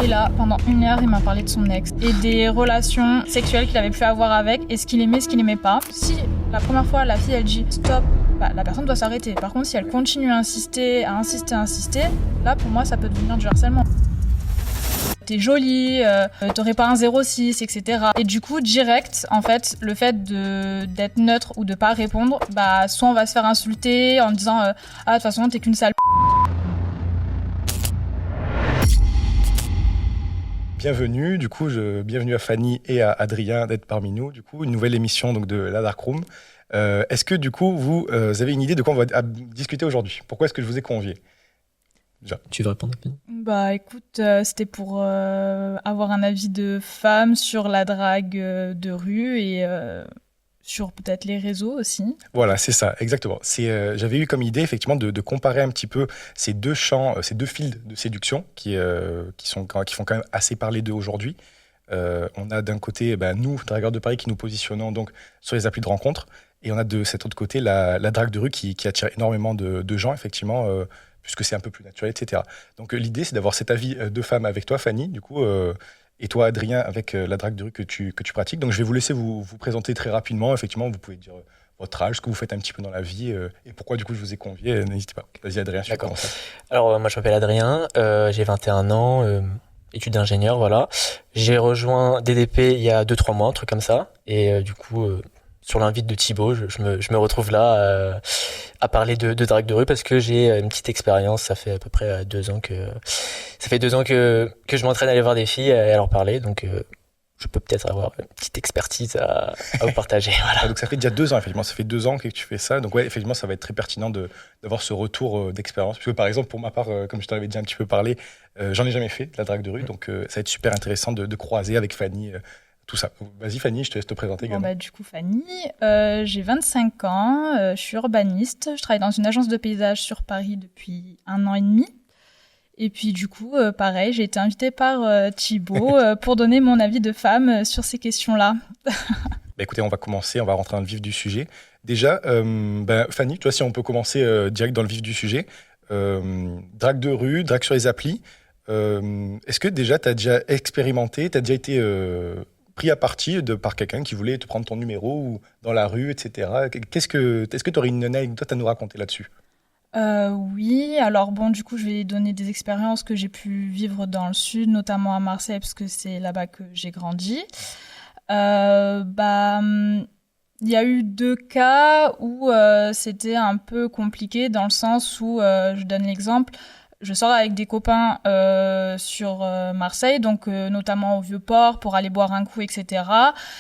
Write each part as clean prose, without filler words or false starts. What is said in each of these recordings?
Et là, pendant 1 heure, il m'a parlé de son ex et des relations sexuelles qu'il avait pu avoir avec et ce qu'il aimait, ce qu'il n'aimait pas. Si la première fois, la fille, elle dit stop, bah, la personne doit s'arrêter. Par contre, si elle continue à insister, là, pour moi, ça peut devenir du harcèlement. T'es jolie, t'aurais pas un 06, etc. Et du coup, direct, en fait, le fait d'être neutre ou de pas répondre, bah, soit on va se faire insulter en disant ah, de toute façon, t'es qu'une sale. Bienvenue, bienvenue à Fanny et à Adrien d'être parmi nous. Du coup, une nouvelle émission donc, de la Dark Room. Est-ce que du coup, vous avez une idée de quoi on va discuter aujourd'hui ? Pourquoi est-ce que je vous ai convié ? Déjà. Tu veux répondre, Fanny ? Bah écoute, c'était pour avoir un avis de femme sur la drague de rue et sur peut-être les réseaux aussi. Voilà, c'est ça, exactement. J'avais eu comme idée effectivement de comparer un petit peu ces deux champs, ces deux fils de séduction qui font quand même assez parler d'eux aujourd'hui. On a d'un côté nous, dragueurs de Paris, qui nous positionnons donc sur les applis de rencontres, et on a de cet autre côté la drague de rue qui attire énormément de gens effectivement, puisque c'est un peu plus naturel, etc. Donc l'idée, c'est d'avoir cet avis de femme avec toi, Fanny, du coup, et toi, Adrien, avec la drague de rue que tu pratiques. Donc je vais vous laisser vous présenter très rapidement. Effectivement, vous pouvez dire votre âge, ce que vous faites un petit peu dans la vie, et pourquoi du coup je vous ai convié. N'hésitez pas. Vas-y, Adrien, je D'accord. commence. Alors moi je m'appelle Adrien, j'ai 21 ans, études d'ingénieur, voilà. J'ai rejoint DDP il y a 2-3 mois, un truc comme ça, et du coup sur l'invite de Thibaut, je me retrouve là à parler de drague de rue parce que j'ai une petite expérience. Ça fait à peu près 2 ans que je m'entraîne à aller voir des filles et à leur parler, donc je peux peut-être avoir une petite expertise à vous partager. Voilà. Ah, donc ça fait déjà 2 ans, effectivement. Ça fait 2 ans que tu fais ça. Donc ouais, effectivement, ça va être très pertinent d'avoir ce retour d'expérience. Parce que par exemple, pour ma part, comme je t'en avais déjà un petit peu parlé, j'en ai jamais fait de la drague de rue. Donc ça va être super intéressant de croiser avec Fanny tout ça. Vas-y Fanny, je te laisse te présenter également. Du coup, Fanny, j'ai 25 ans, je suis urbaniste. Je travaille dans une agence de paysage sur Paris depuis 1 an et demi. Et puis du coup, pareil, j'ai été invitée par Thibaut pour donner mon avis de femme sur ces questions-là. Écoutez, on va commencer, on va rentrer dans le vif du sujet. Déjà, Fanny, toi, si on peut commencer direct dans le vif du sujet. Drague de rue, drague sur les applis. Est-ce que déjà, tu as déjà expérimenté, tu as déjà été pris à partie par quelqu'un qui voulait te prendre ton numéro ou dans la rue, etc. Est-ce que tu aurais une anecdote à nous raconter là-dessus ? Oui, alors bon, du coup, je vais donner des expériences que j'ai pu vivre dans le sud, notamment à Marseille, parce que c'est là-bas que j'ai grandi. Il y a eu 2 cas où c'était un peu compliqué, dans le sens où, je donne l'exemple, je sors avec des copains sur Marseille, donc notamment au Vieux-Port, pour aller boire un coup, etc.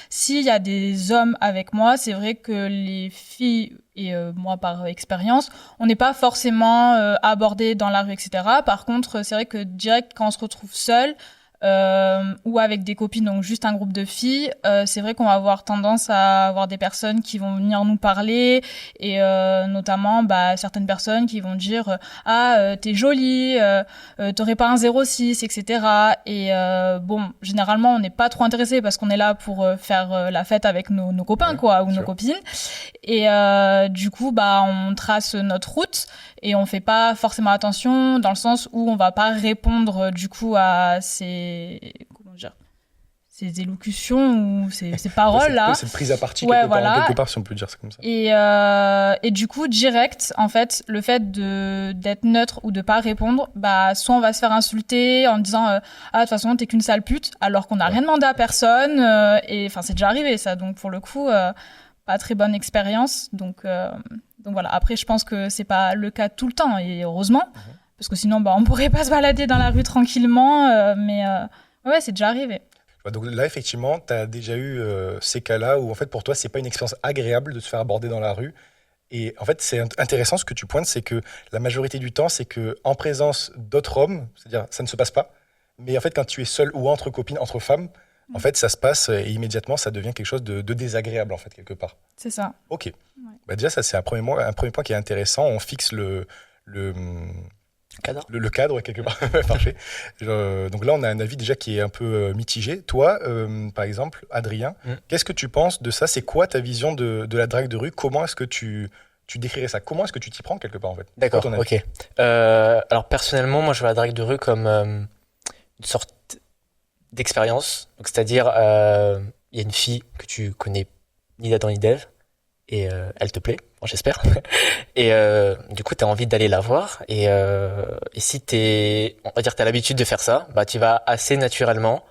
S'il y a des hommes avec moi, c'est vrai que les filles, et moi par expérience, on n'est pas forcément abordés dans la rue, etc. Par contre, c'est vrai que direct, quand on se retrouve seul, ou avec des copines, donc juste un groupe de filles, c'est vrai qu'on va avoir tendance à avoir des personnes qui vont venir nous parler, et notamment certaines personnes qui vont dire t'es jolie, t'aurais pas un 06, etc. Et généralement on n'est pas trop intéressé parce qu'on est là pour faire la fête avec nos copains, quoi, ou nos copines, et du coup on trace notre route et on fait pas forcément attention, dans le sens où on va pas répondre du coup à ces élocutions ou ces paroles là, cette prise à partie quelque part, si on peut dire ça comme ça. Et du coup, direct, en fait, le fait d'être neutre ou de pas répondre, soit on va se faire insulter en disant de toute façon t'es qu'une sale pute, alors qu'on n'a rien demandé à personne, et enfin c'est déjà arrivé ça, donc pour le coup pas très bonne expérience, donc voilà. Après, je pense que c'est pas le cas tout le temps, et heureusement, parce que sinon on pourrait pas se balader dans la rue tranquillement, mais ouais, c'est déjà arrivé. Donc là, effectivement, tu as déjà eu ces cas-là où, en fait, pour toi, c'est pas une expérience agréable de se faire aborder dans la rue. Et en fait, c'est intéressant ce que tu pointes, c'est que la majorité du temps, c'est qu'en présence d'autres hommes, c'est-à-dire ça ne se passe pas, mais en fait, quand tu es seul ou entre copines, entre femmes, en fait, ça se passe et immédiatement, ça devient quelque chose de désagréable, en fait, quelque part. C'est ça. Ok. Ouais. Déjà, ça, c'est un premier point qui est intéressant. On fixe le cadre, quelque part. Parfait. Donc là, on a un avis déjà qui est un peu mitigé. Toi, par exemple, Adrien, qu'est-ce que tu penses de ça ? C'est quoi ta vision de la drague de rue ? Comment est-ce que tu décrirais ça ? Comment est-ce que tu t'y prends quelque part, en fait ? D'accord, ok. Alors personnellement, moi, je vois la drague de rue comme une sorte d'expérience. Donc, c'est-à-dire, il y a une fille que tu connais ni d'Adam ni d'Ève, et elle te plaît, bon, j'espère. Et du coup, tu as envie d'aller la voir. Et si on va dire, t'as l'habitude de faire ça, bah, tu vas assez naturellement.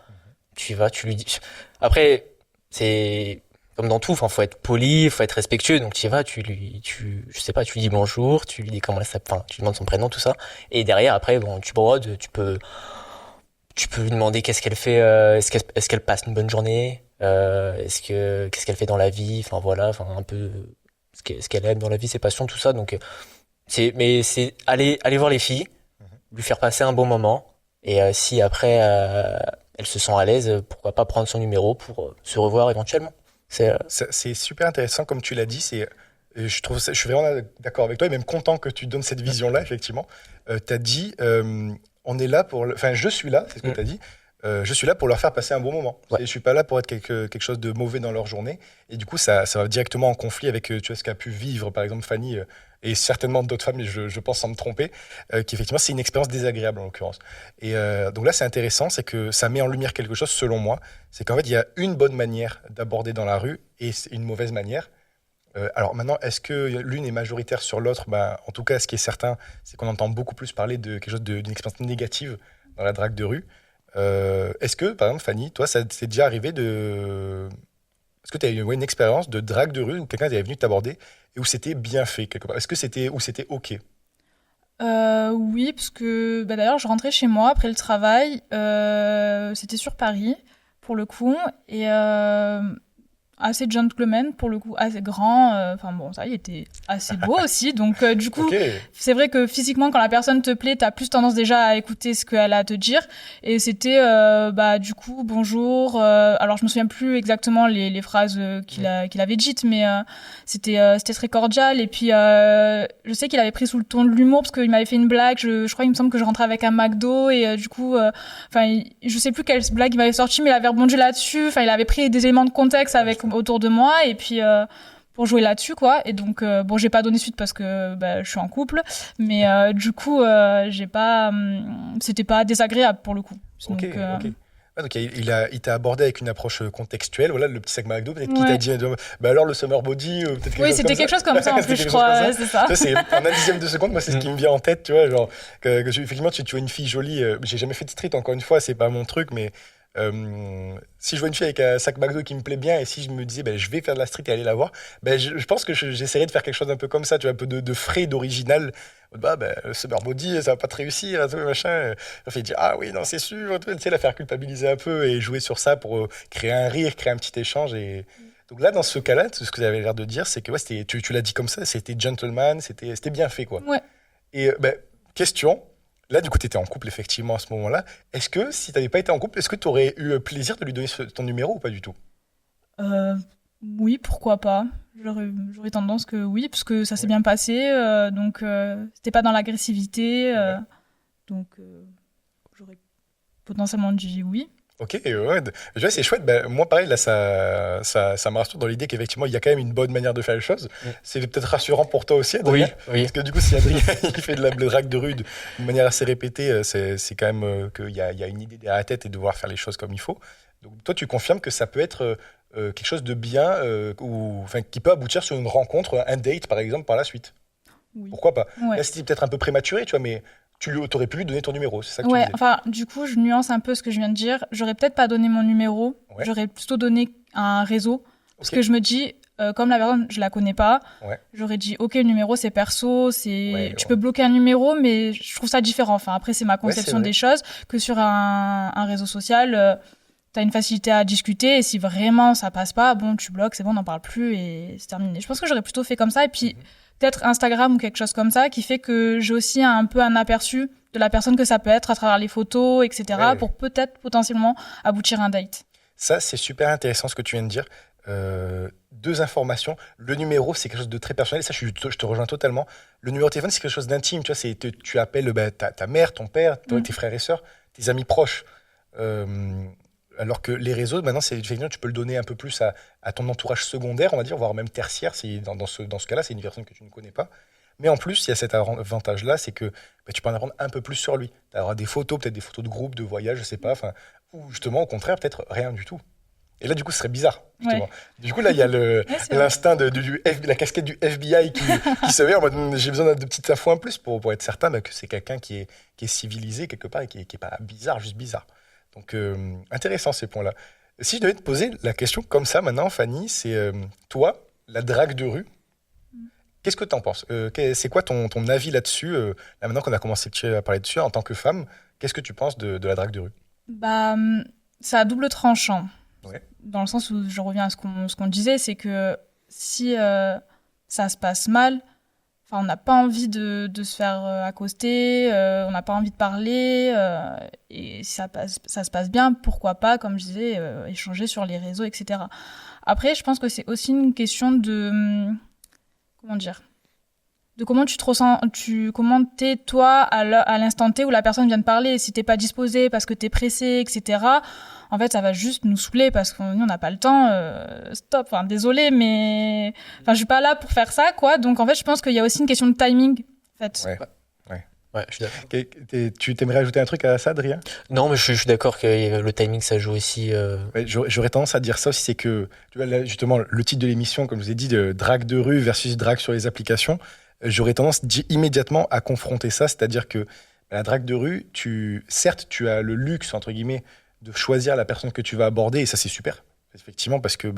Tu vas, tu lui dis. Après, c'est comme dans tout. Enfin, faut être poli, faut être respectueux. Donc, tu y vas, je sais pas, tu lui dis bonjour, tu lui dis comment elle s'appelle, enfin, tu lui demandes son prénom, tout ça. Et derrière, après, bon, tu brodes, tu peux lui demander qu'est-ce qu'elle fait, est-ce qu'elle passe une bonne journée, qu'est-ce qu'elle fait dans la vie, enfin voilà, enfin un peu ce qu'elle aime dans la vie, ses passions, tout ça. Donc mais c'est aller voir les filles, Mhm. lui faire passer un bon moment, et si après elle se sent à l'aise, pourquoi pas prendre son numéro pour se revoir éventuellement. C'est C'est super intéressant, comme tu l'as dit. Je suis vraiment d'accord avec toi et même content que tu donnes cette vision-là, effectivement. Tu as dit, on est là enfin, je suis là, c'est ce que Mm. tu as dit. Je suis là pour leur faire passer un bon moment. Ouais. Et je suis pas là pour être quelque chose de mauvais dans leur journée. Et du coup, ça va directement en conflit avec tu vois, ce qu'a pu vivre, par exemple, Fanny, et certainement d'autres femmes, mais je pense sans me tromper, qu'effectivement, c'est une expérience désagréable en l'occurrence. Et donc là, c'est intéressant, c'est que ça met en lumière quelque chose, selon moi, c'est qu'en fait, il y a une bonne manière d'aborder dans la rue et une mauvaise manière. Alors maintenant, est-ce que l'une est majoritaire sur l'autre? Bah, en tout cas, ce qui est certain, c'est qu'on entend beaucoup plus parler de quelque chose d'une expérience négative dans la drague de rue. Est-ce que, par exemple, Fanny, toi, ça t'est déjà arrivé de... Est-ce que tu as eu une expérience de drague de rue où quelqu'un est venu t'aborder et où c'était bien fait quelque part? Est-ce que c'était OK? Oui, parce que bah, d'ailleurs, je rentrais chez moi après le travail. C'était sur Paris, pour le coup. Et assez gentleman, pour le coup, assez grand. Enfin bon, ça, il était assez beau aussi. Donc, du coup, OK. c'est vrai que physiquement, quand la personne te plaît, t'as plus tendance déjà à écouter ce qu'elle a à te dire. Et c'était, bah, du coup, bonjour. Alors, je me souviens plus exactement les phrases qu'il avait dites, mais c'était très cordial. Et puis, je sais qu'il avait pris sous le ton de l'humour parce qu'il m'avait fait une blague. Je crois, il me semble que je rentrais avec un McDo et du coup, enfin, je sais plus quelle blague il m'avait sorti, mais il avait rebondi là-dessus. Enfin, il avait pris des éléments de contexte autour de moi et puis pour jouer là-dessus quoi. Et donc bon, j'ai pas donné suite parce que bah, je suis en couple, mais du coup j'ai pas c'était pas désagréable pour le coup. OK, Donc OK. Ouais, donc il t'a abordé avec une approche contextuelle, voilà, le petit sac McDo, peut-être qu'il t'a ouais. dit, bah alors le summer body, peut-être quelque Oui, chose c'était comme ça. quelque chose comme ça en C'était plus, je quelque chose comme crois, ça. ouais, c'est ça. Tu vois, c'est en un dixième de seconde, moi c'est ce qui Mm. me vient en tête, tu vois, genre effectivement tu vois une fille jolie, j'ai jamais fait de street encore une fois, c'est pas mon truc, mais si je vois une fille avec un sac McDo qui me plaît bien et si je me disais ben, je vais faire de la street et aller la voir, ben, je pense que j'essaierais de faire quelque chose un peu comme ça, tu vois, un peu de frais, d'original. Bah, ben, Summer Body, ça va pas te réussir, tout, machin. Ça fait dire ah oui, non, c'est sûr, tu sais, la faire culpabiliser un peu et jouer sur ça pour créer un rire, créer un petit échange. Et... Donc là, dans ce cas-là, ce que tu avais l'air de dire, c'est que ouais, tu l'as dit comme ça, c'était gentleman, c'était bien fait, quoi. Ouais. Et ben, question, là, du coup, tu étais en couple, effectivement, à ce moment-là. Est-ce que, si tu n'avais pas été en couple, est-ce que tu aurais eu plaisir de lui donner ton numéro ou pas du tout? Euh, oui, pourquoi pas. J'aurais tendance que oui, parce que ça s'est Ouais. bien passé, donc c'était pas dans l'agressivité, Ouais. donc j'aurais potentiellement dit oui. Ok, ouais, je vois, c'est chouette. Ben, moi, pareil, là, ça me rassure dans l'idée qu'effectivement, il y a quand même une bonne manière de faire les choses. Mm. C'est peut-être rassurant pour toi aussi, Oui, Adrien. oui. Parce que du coup, si Adrien il fait de la drague de rue d'une manière assez répétée, c'est quand même qu'il y a une idée derrière la tête et devoir faire les choses comme il faut. Donc, toi, tu confirmes que ça peut être quelque chose de bien ou enfin, qui peut aboutir sur une rencontre, un date, par exemple, par la suite. Oui. Pourquoi pas? Ouais. Là, c'était peut-être un peu prématuré, tu vois, mais t'aurais pu lui donner ton numéro, c'est ça que tu Ouais, disais. enfin, du coup, je nuance un peu ce que je viens de dire. J'aurais peut-être pas donné mon numéro, Ouais. j'aurais plutôt donné un réseau. Parce Ok. que je me dis, comme la personne, je la connais pas, Ouais. j'aurais dit, ok, le numéro c'est perso, Ouais, tu ouais. peux bloquer un numéro, mais je trouve ça différent. Enfin, après, c'est ma Ouais, c'est conception vrai. des choses, que sur un réseau social, t'as une facilité à discuter, et si vraiment ça passe pas, bon, tu bloques, c'est bon, on n'en parle plus, et c'est terminé. Je pense que j'aurais plutôt fait comme ça, et puis peut-être Instagram ou quelque chose comme ça, qui fait que j'ai aussi un peu un aperçu de la personne que ça peut être à travers les photos, etc., Ouais. pour peut-être potentiellement aboutir à un date. Ça, c'est super intéressant ce que tu viens de dire. Deux informations. Le numéro, c'est quelque chose de très personnel. Ça, je te rejoins totalement. Le numéro de téléphone, c'est quelque chose d'intime. Tu vois, tu appelles bah, ta mère, ton père, Mm. tes frères et sœurs, tes amis proches. Euh, alors que les réseaux, maintenant, effectivement, tu peux le donner un peu plus à ton entourage secondaire, on va dire, voire même tertiaire. Dans ce cas-là, c'est une personne que tu ne connais pas. Mais en plus, il y a cet avantage-là, c'est que tu peux en apprendre un peu plus sur lui. Tu auras des photos, peut-être des photos de groupe, de voyage, je sais pas, ou justement, au contraire, peut-être rien du tout. Et là, du coup, ce serait bizarre, justement. Ouais. Du coup, là, il y a l'instinct la casquette du FBI qui se met en mode j'ai besoin de petites infos en plus pour être certain que c'est quelqu'un qui est civilisé quelque part et qui est pas bizarre, juste bizarre. Donc, intéressant ces points-là. Si je devais te poser la question comme ça maintenant, Fanny, c'est toi, la drague de rue, qu'est-ce que tu en penses? C'est quoi ton avis là-dessus? Là, maintenant qu'on a commencé à parler dessus, en tant que femme, qu'est-ce que tu penses de la drague de rue? Bah, c'est à double tranchant. Ouais. Dans le sens où je reviens à ce qu'on disait, c'est que si ça se passe mal, on n'a pas envie de se faire accoster, on n'a pas envie de parler, et si ça se passe bien, pourquoi pas, comme je disais, échanger sur les réseaux, etc. Après, je pense que c'est aussi une question de... comment dire, de comment tu te ressens, comment t'es toi à l'instant T où la personne vient de parler. Si t'es pas disposé parce que t'es pressé, etc., en fait, ça va juste nous saouler parce qu'on n'a pas le temps. Stop, désolé, mais je suis pas là pour faire ça, quoi. Donc, en fait, je pense qu'il y a aussi une question de timing, en fait. Ouais, je suis d'accord. Tu t'aimerais ajouter un truc à ça, Adrien? Non, mais je suis d'accord que le timing, ça joue aussi. Ouais, j'aurais tendance à dire ça aussi, c'est que, tu vois, là, justement, le titre de l'émission, comme je vous ai dit, de drague de rue versus drague sur les applications, j'aurais tendance immédiatement à confronter ça, c'est-à-dire que la drague de rue, certes, tu as le luxe, entre guillemets, de choisir la personne que tu vas aborder, et ça, c'est super, effectivement, parce que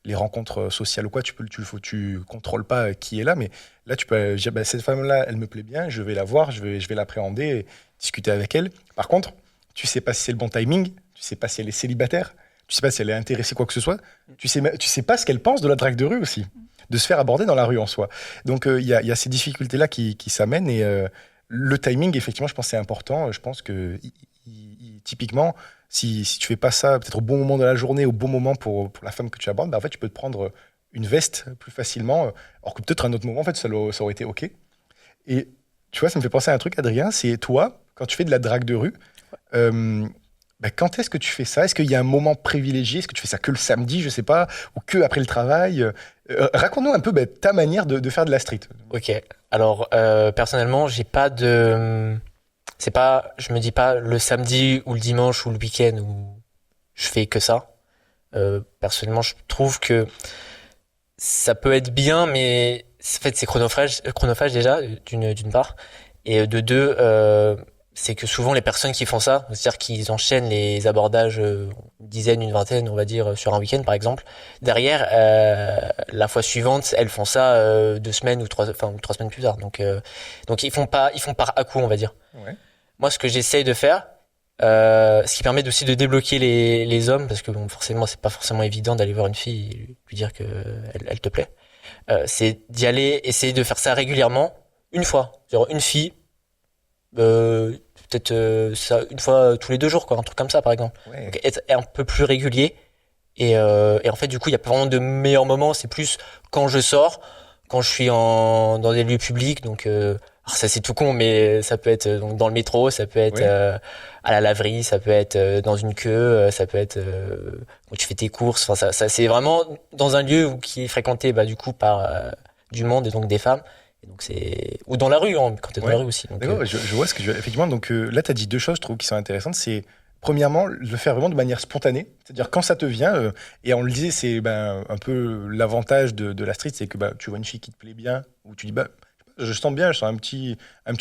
les rencontres sociales ou quoi, tu contrôles pas qui est là, mais là, tu peux dire, cette femme-là, elle me plaît bien, je vais la voir, je vais l'appréhender, et discuter avec elle. Par contre, tu sais pas si c'est le bon timing, tu sais pas si elle est célibataire, tu sais pas si elle est intéressée quoi que ce soit, tu sais pas ce qu'elle pense de la drague de rue aussi, de se faire aborder dans la rue en soi. Donc il y a ces difficultés-là qui s'amènent, et le timing, effectivement, je pense que c'est important. Je pense que typiquement, si tu fais pas ça peut-être au bon moment de la journée, au bon moment pour la femme que tu abordes, en fait, tu peux te prendre une veste plus facilement, alors que peut-être à un autre moment, en fait, ça aurait été OK. Et tu vois, ça me fait penser à un truc, Adrien, c'est toi, quand tu fais de la drague de rue, quand est-ce que tu fais ça? Est-ce qu'il y a un moment privilégié? Est-ce que tu fais ça que le samedi, je sais pas, ou que après le travail? Raconte-nous un peu ta manière de faire de la street. Ok. Alors, personnellement, j'ai pas de... je me dis pas le samedi ou le dimanche ou le week-end où je fais que ça. Personnellement, je trouve que ça peut être bien, mais en fait, c'est chronophage déjà, d'une part. Et de deux, c'est que souvent les personnes qui font ça, c'est-à-dire qu'ils enchaînent les abordages, une dizaine, une vingtaine, on va dire, sur un week-end par exemple. Derrière, la fois suivante, elles font ça 2 semaines ou 3 semaines plus tard. Donc ils font par à-coup, on va dire. Ouais. Moi, ce que j'essaye de faire, ce qui permet aussi de débloquer les hommes, parce que bon, forcément, c'est pas forcément évident d'aller voir une fille et lui dire que elle te plaît. C'est d'y aller, essayer de faire ça régulièrement, une fois, genre une fille. Peut-être ça une fois tous les 2 jours, quoi, un truc comme ça par exemple. Ouais. Donc, être un peu plus régulier et en fait du coup il y a pas vraiment de meilleurs moments, c'est plus quand je sors, quand je suis dans des lieux publics, donc alors ça c'est tout con, mais ça peut être donc dans le métro, ça peut être à la laverie, ça peut être dans une queue, ça peut être où tu fais tes courses, enfin ça c'est vraiment dans un lieu qui est fréquenté du coup par du monde et donc des femmes. Et donc ou dans la rue, hein, quand t'es dans la rue aussi. Donc, d'accord, je vois ce que tu veux. Effectivement, donc là, tu as dit 2 choses, je trouve, qui sont intéressantes. C'est, premièrement, le faire vraiment de manière spontanée. C'est-à-dire, quand ça te vient, et on le disait, c'est un peu l'avantage de la street, c'est que tu vois une fille qui te plaît bien, ou tu dis, je sens bien, je sens un petit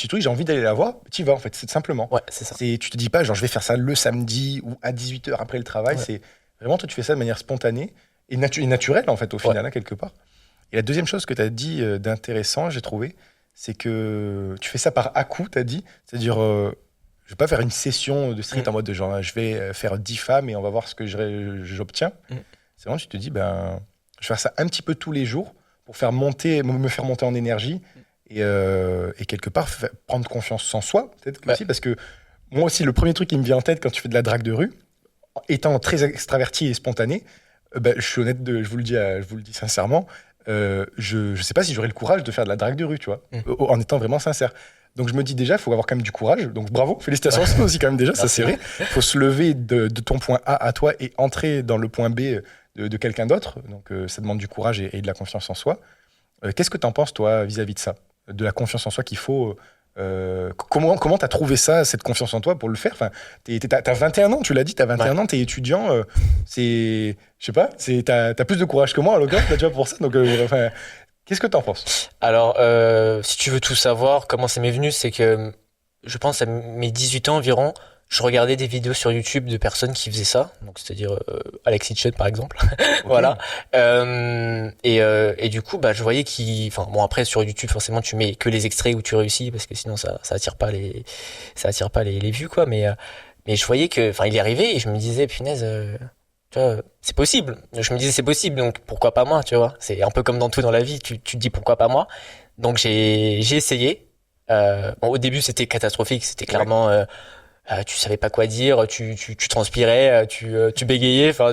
truc, j'ai envie d'aller la voir, tu y vas, en fait, c'est simplement. Ouais, c'est ça. Tu te dis pas, genre, je vais faire ça le samedi, ou à 18h après le travail. Ouais. C'est vraiment, toi, tu fais ça de manière spontanée et naturelle, en fait, au final, quelque part. Et la deuxième chose que tu as dit d'intéressant, j'ai trouvé, c'est que tu fais ça par à-coup, tu as dit. C'est-à-dire, je ne vais pas faire une session de street en mode de genre, je vais faire 10 femmes et on va voir ce que j'obtiens. C'est vraiment, tu te dis, je vais faire ça un petit peu tous les jours pour me faire monter en énergie et quelque part prendre confiance en soi, peut-être aussi, parce que moi aussi, le premier truc qui me vient en tête quand tu fais de la drague de rue, étant très extraverti et spontané, je suis honnête, je vous le dis sincèrement, je sais pas si j'aurais le courage de faire de la drague de rue, tu vois, en étant vraiment sincère. Donc je me dis déjà, il faut avoir quand même du courage. Donc bravo, félicitations aussi quand même déjà, ça c'est vrai. Il faut se lever de ton point A à toi et entrer dans le point B de quelqu'un d'autre. Donc ça demande du courage et de la confiance en soi. Qu'est-ce que tu en penses, toi, vis-à-vis de ça, de la confiance en soi qu'il faut. Comment t'as trouvé ça, cette confiance en toi pour le faire? Enfin, t'as 21 ans, tu l'as dit, t'as 21 ans, t'es étudiant. Je sais pas, t'as plus de courage que moi, en l'occurrence, tu vois, pour ça. Donc, enfin, qu'est-ce que t'en penses? Alors, si tu veux tout savoir, comment ça m'est venu, c'est que je pense à mes 18 ans environ, je regardais des vidéos sur YouTube de personnes qui faisaient ça, donc c'est-à-dire Alex Hitchens par exemple, voilà. Et du coup, bah, je voyais enfin bon, après sur YouTube forcément tu mets que les extraits où tu réussis parce que sinon ça attire pas les vues quoi. Mais je voyais que, enfin, il y arrivait et je me disais punaise. Tu vois, c'est possible. Je me disais c'est possible, donc pourquoi pas moi, tu vois. C'est un peu comme dans tout dans la vie, tu te dis pourquoi pas moi. Donc j'ai essayé. Bon, au début c'était catastrophique, c'était clairement tu savais pas quoi dire, tu transpirais, tu bégayais, enfin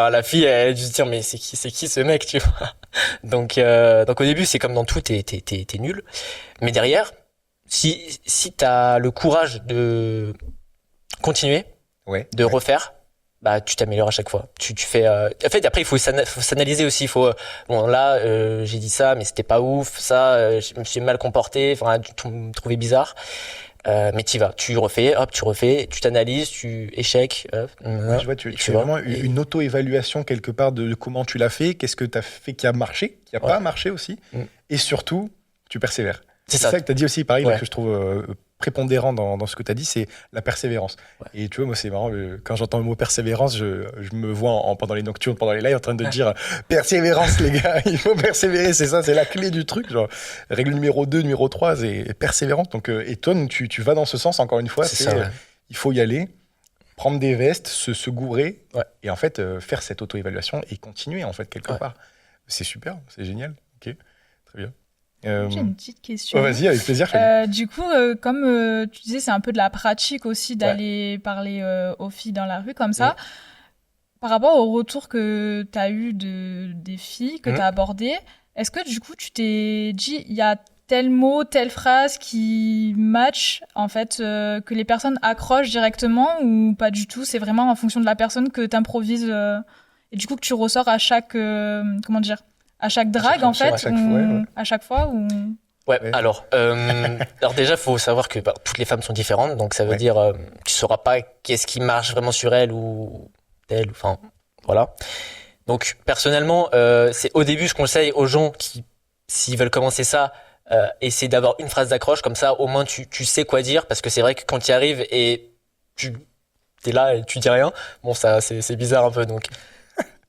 la fille elle a dû se dire mais c'est qui ce mec, tu vois. Donc au début c'est comme dans tout, t'es nul. Mais derrière, si t'as le courage de continuer, de refaire, bah tu t'améliores à chaque fois. Tu fais en fait après il faut s'analyser aussi, il faut bon là j'ai dit ça mais c'était pas ouf, ça je me suis mal comporté, enfin tu me trouvais bizarre. Mais t'y vas, tu refais, tu t'analyses, tu échec. Je vois, tu fais vraiment une auto-évaluation quelque part de comment tu l'as fait, qu'est-ce que tu as fait qui a marché, qui n'a pas marché aussi, et surtout, tu persévères. C'est ça que tu as dit aussi, pareil, que je trouve prépondérant dans ce que tu as dit, c'est la persévérance. Et tu vois, moi, c'est marrant, quand j'entends le mot persévérance, je me vois pendant les nocturnes, pendant les lives, en train de dire persévérance, les gars, il faut persévérer, c'est ça, c'est la clé du truc. Genre, règle numéro 2, numéro 3, c'est persévérance. Donc, et toi, tu vas dans ce sens, encore une fois, il faut y aller, prendre des vestes, se gourer, et en fait, faire cette auto-évaluation et continuer, en fait, quelque part. C'est super, c'est génial. Ok, très bien. J'ai une petite question. Oh, vas-y, avec plaisir. Du coup, comme tu disais, c'est un peu de la pratique aussi d'aller parler aux filles dans la rue comme ça. Par rapport au retour que tu as eu des filles que tu as abordées, est-ce que du coup, tu t'es dit, il y a tel mot, telle phrase qui match, en fait, que les personnes accrochent directement ou pas du tout? C'est vraiment en fonction de la personne que tu improvises et du coup que tu ressors à chaque... comment dire, à chaque drague, en fait, à chaque fois ou... Alors déjà, faut savoir que toutes les femmes sont différentes, donc ça veut dire tu sauras pas qu'est-ce qui marche vraiment sur elle ou tel, enfin voilà. Donc personnellement, c'est au début, je conseille aux gens qui, s'ils veulent commencer ça, essayer d'avoir une phrase d'accroche, comme ça au moins tu sais quoi dire, parce que c'est vrai que quand tu y arrives et tu es là et tu dis rien, bon ça c'est bizarre un peu. Donc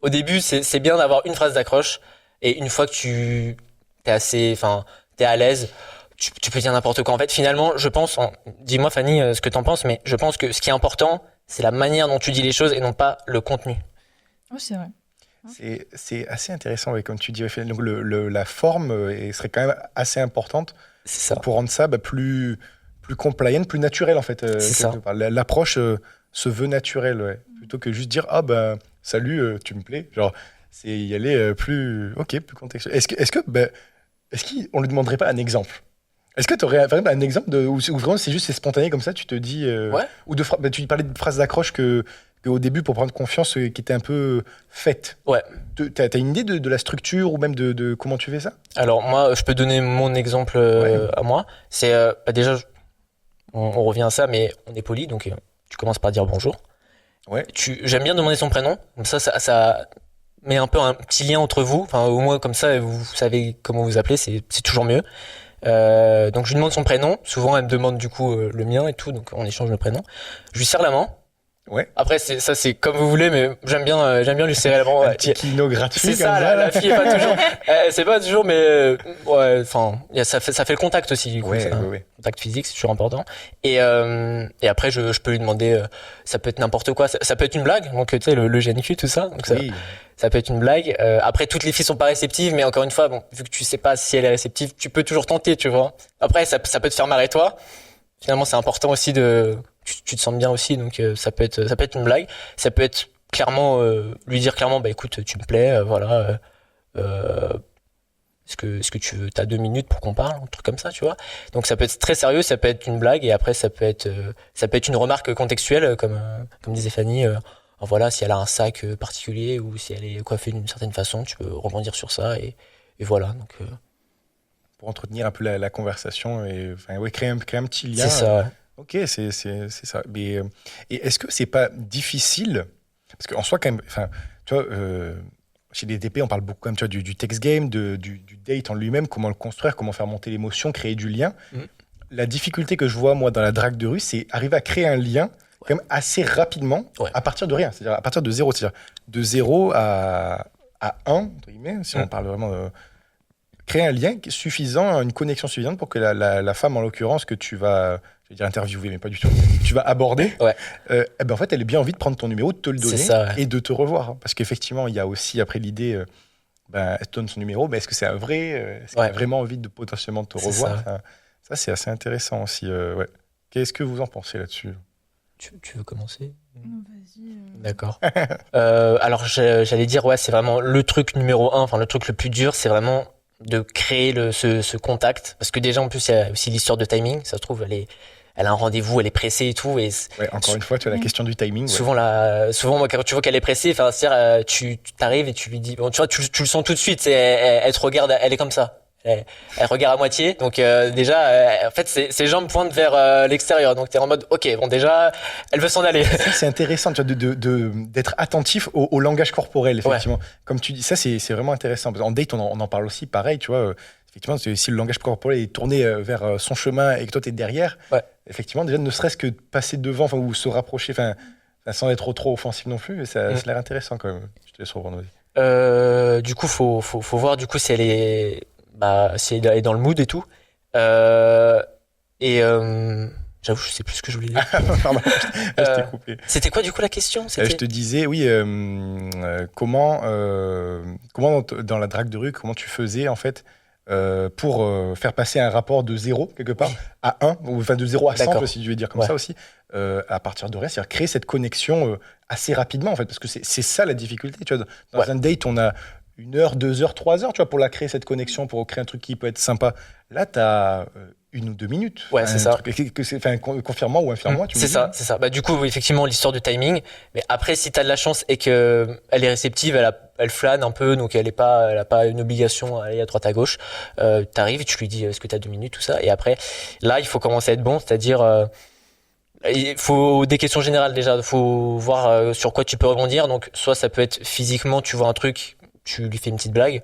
au début, c'est bien d'avoir une phrase d'accroche. Et une fois que t'es à l'aise, tu peux dire n'importe quoi. En fait, finalement, je pense, dis-moi Fanny ce que t'en penses, mais je pense que ce qui est important, c'est la manière dont tu dis les choses et non pas le contenu. Oui, c'est vrai. C'est assez intéressant, comme tu dis. Donc la forme serait quand même assez importante pour rendre ça plus compliant, plus naturel en fait. C'est ça. L'approche se veut naturelle, plutôt que juste dire salut, tu me plais. Genre, c'est y aller plus contextuel. Est-ce qu'on lui demanderait pas un exemple? Est-ce que tu aurais par exemple un exemple où vraiment c'est spontané comme ça, tu te dis ou tu parlais de phrases d'accroche que au début pour prendre confiance qui était un peu faite. T'as une idée de la structure ou même de comment tu fais ça? Alors moi, je peux donner mon exemple à moi. C'est déjà on revient à ça, mais on est poli, donc tu commences par dire bonjour. J'aime bien demander son prénom, comme ça met un peu un petit lien entre vous, enfin au moins comme ça vous savez comment vous appelez, c'est toujours mieux. Donc je lui demande son prénom, souvent elle me demande du coup le mien et tout, donc on échange le prénom. Je lui serre la main. Après c'est comme vous voulez, mais j'aime bien lui serrer la main. Un petit kino gratuit. C'est ça, la fille est pas toujours. C'est pas toujours, mais enfin ça fait le contact aussi du coup. Contact physique, c'est toujours important. Et après je peux lui demander, ça peut être n'importe quoi, ça peut être une blague, donc tu sais le GNQ tout ça, donc ça peut être une blague. Après toutes les filles sont pas réceptives, mais encore une fois, vu que tu sais pas si elle est réceptive, tu peux toujours tenter, tu vois. Après ça peut te faire marrer toi. Finalement c'est important aussi tu te sens bien aussi, donc ça peut être une blague, ça peut être clairement lui dire clairement écoute tu me plais, voilà, est-ce que t'as 2 minutes pour qu'on parle, un truc comme ça, tu vois. Donc ça peut être très sérieux, ça peut être une blague, et après ça peut être une remarque contextuelle comme disait Fanny, voilà, si elle a un sac particulier ou si elle est coiffée d'une certaine façon, tu peux rebondir sur ça et voilà. Donc pour entretenir un peu la conversation et créer un petit lien. C'est ça, ouais. Ok, c'est ça. Mais, et est-ce que c'est pas difficile? Parce qu'en soi, quand même, tu vois, chez les DP, on parle beaucoup quand même, tu vois, du text game, du date en lui-même, comment le construire, comment faire monter l'émotion, créer du lien. La difficulté que je vois, moi, dans la drague de rue, c'est arriver à créer un lien quand même assez rapidement, à partir de rien, c'est-à-dire à partir de zéro, c'est-à-dire de 0 à 1, entre guillemets, si on parle vraiment créer un lien suffisant, une connexion suffisante pour que la femme, en l'occurrence, que tu vas, je vais dire interviewer, mais pas du tout, tu vas aborder, en fait, elle ait bien envie de prendre ton numéro, de te le donner et de te revoir. Parce qu'effectivement, il y a aussi, après l'idée, elle te donne son numéro, mais est-ce que c'est un vrai, est-ce qu'elle a vraiment envie de potentiellement te revoir? Ça, c'est assez intéressant aussi. Qu'est-ce que vous en pensez là-dessus? Tu veux commencer? Vas-y. D'accord. Alors, j'allais dire, c'est vraiment le truc numéro 1, le truc le plus dur, c'est vraiment de créer ce contact. Parce que déjà, en plus, il y a aussi l'histoire de timing. Ça se trouve, elle a un rendez-vous, elle est pressée et tout. Et encore une fois, tu as la question du timing. Souvent, moi, quand tu vois qu'elle est pressée, c'est-à-dire, tu t'arrives et tu lui dis, bon, tu vois, tu le sens tout de suite. Elle te regarde, elle est comme ça. Elle regarde à moitié, donc déjà, en fait, ses jambes pointent vers l'extérieur, donc t'es en mode, ok, bon déjà, elle veut s'en aller. C'est intéressant, tu vois, d'être attentif au langage corporel, effectivement. Comme tu dis, ça c'est vraiment intéressant. En date, on en parle aussi, pareil, tu vois. Effectivement, si le langage corporel est tourné vers son chemin et que toi t'es derrière, effectivement, déjà ne serait-ce que passer devant, ou se rapprocher, sans être trop offensif non plus, ça a l'air intéressant quand même. Je te laisse reprendre. Du coup, faut voir du coup si elle est dans le mood et tout. J'avoue, je sais plus ce que je voulais dire. Pardon, je t'ai coupé. C'était quoi du coup la question? Je te disais, oui, comment dans la drague de rue, comment tu faisais en fait pour faire passer un rapport de 0 quelque part à 1, ou de 0 à 100, si tu veux dire comme ça aussi, à partir de rien, c'est-à-dire créer cette connexion assez rapidement en fait, parce que c'est ça la difficulté. Tu vois, dans un date, on a 1 heure, 2 heures, 3 heures, tu vois, pour créer cette connexion, pour créer un truc qui peut être sympa. Là, tu as 1 ou 2 minutes. C'est ça. Confirme-moi ou infirme-moi. C'est ça. Du coup, effectivement, l'histoire du timing. Mais après, si tu as de la chance et qu'elle est réceptive, elle flâne un peu, donc elle a pas une obligation à aller à droite à gauche. T'arrives et tu lui dis, est-ce que tu as 2 minutes, tout ça. Et après, là, il faut commencer à être bon, c'est-à-dire... il faut des questions générales déjà. Il faut voir sur quoi tu peux rebondir. Donc, soit ça peut être physiquement, tu vois un truc, tu lui fais une petite blague.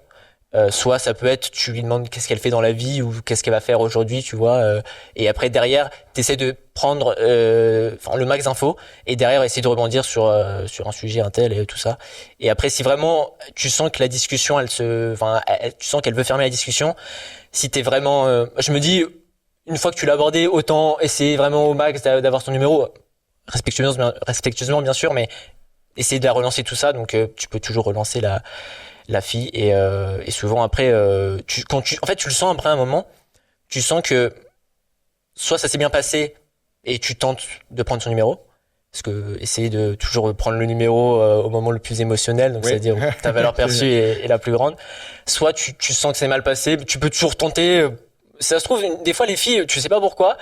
Soit ça peut être, tu lui demandes qu'est-ce qu'elle fait dans la vie ou qu'est-ce qu'elle va faire aujourd'hui, tu vois. Et après derrière, t'essaies de prendre le max d'infos et derrière essayer de rebondir sur un sujet, un tel et tout ça. Et après, si vraiment tu sens que la discussion, tu sens qu'elle veut fermer la discussion, si t'es vraiment, je me dis, une fois que tu l'as abordé, autant essayer vraiment au max d'avoir son numéro, respectueusement bien sûr, mais essayer de la relancer tout ça. Donc tu peux toujours relancer la fille et souvent après tu le sens après un moment, tu sens que soit ça s'est bien passé et tu tentes de prendre son numéro, parce que essayer de toujours prendre le numéro au moment le plus émotionnel, donc c'est-à-dire où ta valeur perçue est la plus grande, soit tu sens que c'est mal passé, tu peux toujours tenter. Ça se trouve, des fois les filles, tu sais pas pourquoi,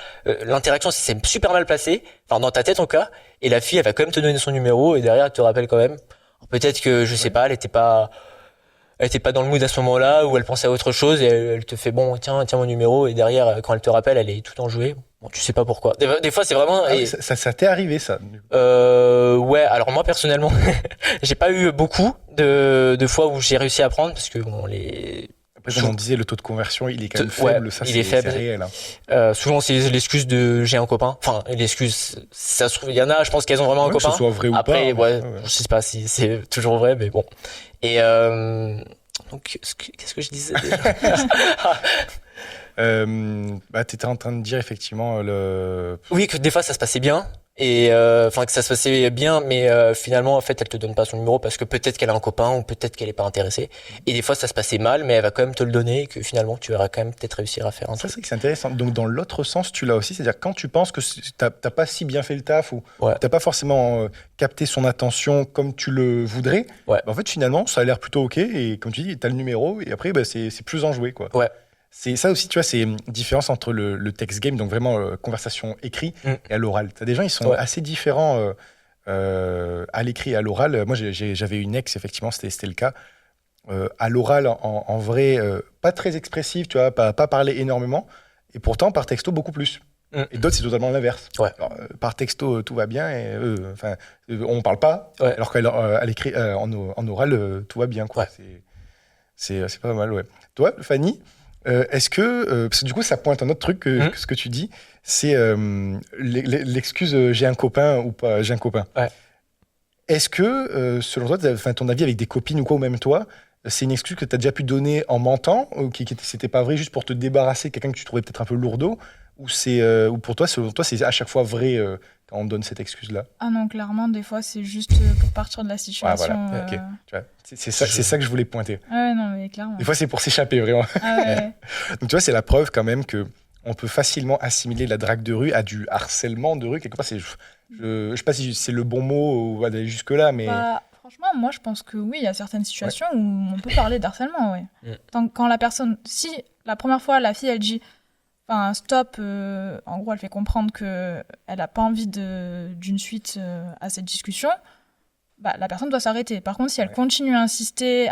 l'interaction c'est super mal passé, dans ta tête en cas, et la fille elle va quand même te donner son numéro et derrière elle te rappelle quand même. Alors, peut-être que je sais pas, elle était pas dans le mood à ce moment-là, ou elle pensait à autre chose et elle te fait bon, tiens mon numéro, et derrière quand elle te rappelle, elle est tout enjouée. Bon, tu sais pas pourquoi. Des fois c'est vraiment. Ça t'est arrivé ça? Alors moi personnellement, j'ai pas eu beaucoup de fois où j'ai réussi à prendre, parce que bon Après, comme on disait, le taux de conversion il est quand même faible, ça c'est réel. Souvent c'est l'excuse de j'ai un copain. Enfin l'excuse, ça se trouve, il y en a, je pense qu'elles ont vraiment un copain. Que ce soit vrai après, ou pas. Je sais pas si c'est toujours vrai, mais bon. Et donc qu'est-ce que je disais déjà? T'étais en train de dire effectivement Oui, que des fois ça se passait bien. Et que ça se passait bien, mais finalement en fait elle te donne pas son numéro parce que peut-être qu'elle a un copain ou peut-être qu'elle est pas intéressée. Et des fois ça se passait mal, mais elle va quand même te le donner et que finalement tu vas quand même peut-être réussir à faire un truc. Ça c'est intéressant. Donc dans l'autre sens tu l'as aussi, c'est-à-dire quand tu penses que t'as pas si bien fait le taf ou t'as pas forcément capté son attention comme tu le voudrais, en fait finalement ça a l'air plutôt ok et comme tu dis t'as le numéro et après c'est plus enjoué quoi. C'est ça aussi, tu vois, c'est une différence entre le text game, donc vraiment conversation écrit, et à l'oral. T'as des gens, ils sont assez différents à l'écrit et à l'oral. Moi, j'avais une ex, effectivement, c'était le cas. à l'oral, en vrai, pas très expressif, tu vois, pas parler énormément, et pourtant par texto beaucoup plus. Et d'autres, c'est totalement l'inverse. Ouais. Alors, par texto, tout va bien, et on parle pas, Ouais. alors qu'à l'écrit, en oral, tout va bien, quoi. Ouais. C'est pas mal, ouais. Toi, Fanny, est-ce que, parce que du coup, ça pointe un autre truc que ce que tu dis, c'est l'excuse j'ai un copain ou pas, j'ai un copain. Ouais. Est-ce que, selon toi, ton avis avec des copines ou quoi, ou même toi, c'est une excuse que tu as déjà pu donner en mentant, ou c'était pas vrai juste pour te débarrasser de quelqu'un que tu trouvais peut-être un peu lourdeau, ou pour toi, selon toi, c'est à chaque fois vrai quand on donne cette excuse-là? Ah non, clairement, des fois, c'est juste pour partir de la situation. Voilà. Ok. Tu vois, c'est ça que je voulais pointer. Ouais, non, mais clairement. Des fois, c'est pour s'échapper, vraiment. Ah ouais. Donc, tu vois, c'est la preuve quand même que on peut facilement assimiler la drague de rue à du harcèlement de rue. Quelque part, je sais pas si c'est le bon mot ou aller jusque-là, mais... Bah, franchement, moi, je pense que oui, il y a certaines situations où on peut parler d'harcèlement, ouais. Quand la personne... Si la première fois, la fille, elle dit... Enfin, stop, en gros, elle fait comprendre qu'elle n'a pas envie d'une suite à cette discussion, bah, la personne doit s'arrêter. Par contre, si elle continue à insister,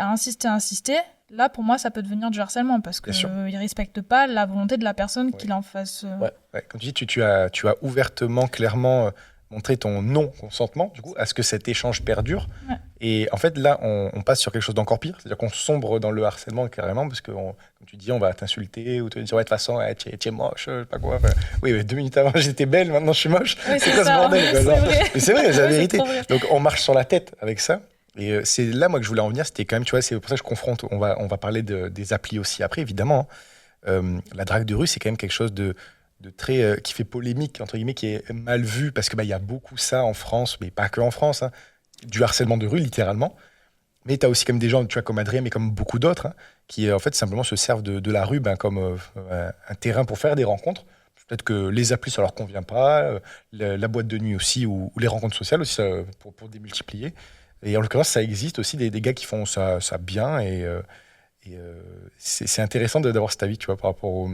là, pour moi, ça peut devenir du harcèlement parce qu'il ne respecte pas la volonté de la personne qu'il en fasse. Comme tu dis, tu as ouvertement, clairement montré ton non-consentement, du coup, à ce que cet échange perdure. Ouais. Et en fait, là, on passe sur quelque chose d'encore pire. C'est-à-dire qu'on sombre dans le harcèlement carrément parce que, comme tu dis, on va t'insulter ou te dire, ouais, de toute façon, tu es moche, je sais pas quoi. Enfin, oui, mais 2 minutes avant, j'étais belle, maintenant je suis moche. Oui, c'est quoi ce bordel, quoi, genre. Mais c'est vrai, c'est la vérité. C'est donc, on marche sur la tête avec ça. Et c'est là, moi, que je voulais en venir. C'était quand même, tu vois, c'est pour ça que je confronte. On va parler des applis aussi après, évidemment. La drague de rue, c'est quand même quelque chose de très qui fait polémique, entre guillemets, qui est mal vu parce que y a beaucoup ça en France, mais pas que en France, hein, du harcèlement de rue littéralement. Mais tu as aussi comme des gens, tu vois, comme Adrien, mais comme beaucoup d'autres, hein, qui en fait simplement se servent de la rue comme un terrain pour faire des rencontres. Peut-être que les applis ça leur convient pas, la boîte de nuit aussi ou les rencontres sociales aussi pour démultiplier. Et en l'occurrence, ça existe aussi des gars qui font ça bien et c'est intéressant d'avoir cet avis, tu vois, par rapport au...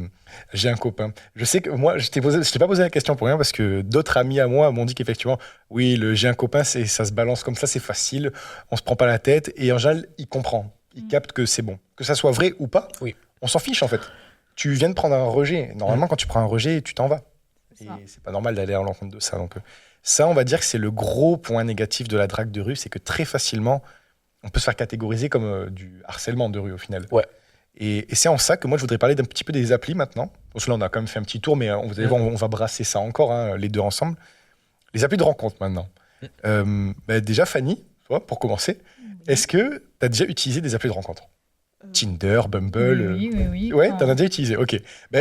J'ai un copain. Je sais que moi, je t'ai pas posé la question pour rien parce que d'autres amis à moi m'ont dit qu'effectivement, oui, j'ai un copain, ça se balance comme ça, c'est facile, on se prend pas la tête et en général, il comprend, il capte que c'est bon. Que ça soit vrai ou pas, on s'en fiche en fait. Tu viens de prendre un rejet. Normalement, quand tu prends un rejet, tu t'en vas. Et c'est pas normal d'aller à l'encontre de ça. Donc ça, on va dire que c'est le gros point négatif de la drague de rue, c'est que très facilement, on peut se faire catégoriser comme du harcèlement de rue au final. Ouais. Et c'est en ça que moi je voudrais parler d'un petit peu des applis maintenant. Parce que là on a quand même fait un petit tour, mais vous allez voir, on va brasser ça encore, hein, les deux ensemble. Les applis de rencontre maintenant. Déjà Fanny, toi, pour commencer, est-ce que tu as déjà utilisé des applis de rencontre? Tinder, Bumble. Oui. Ouais, t'en as déjà utilisé, ok.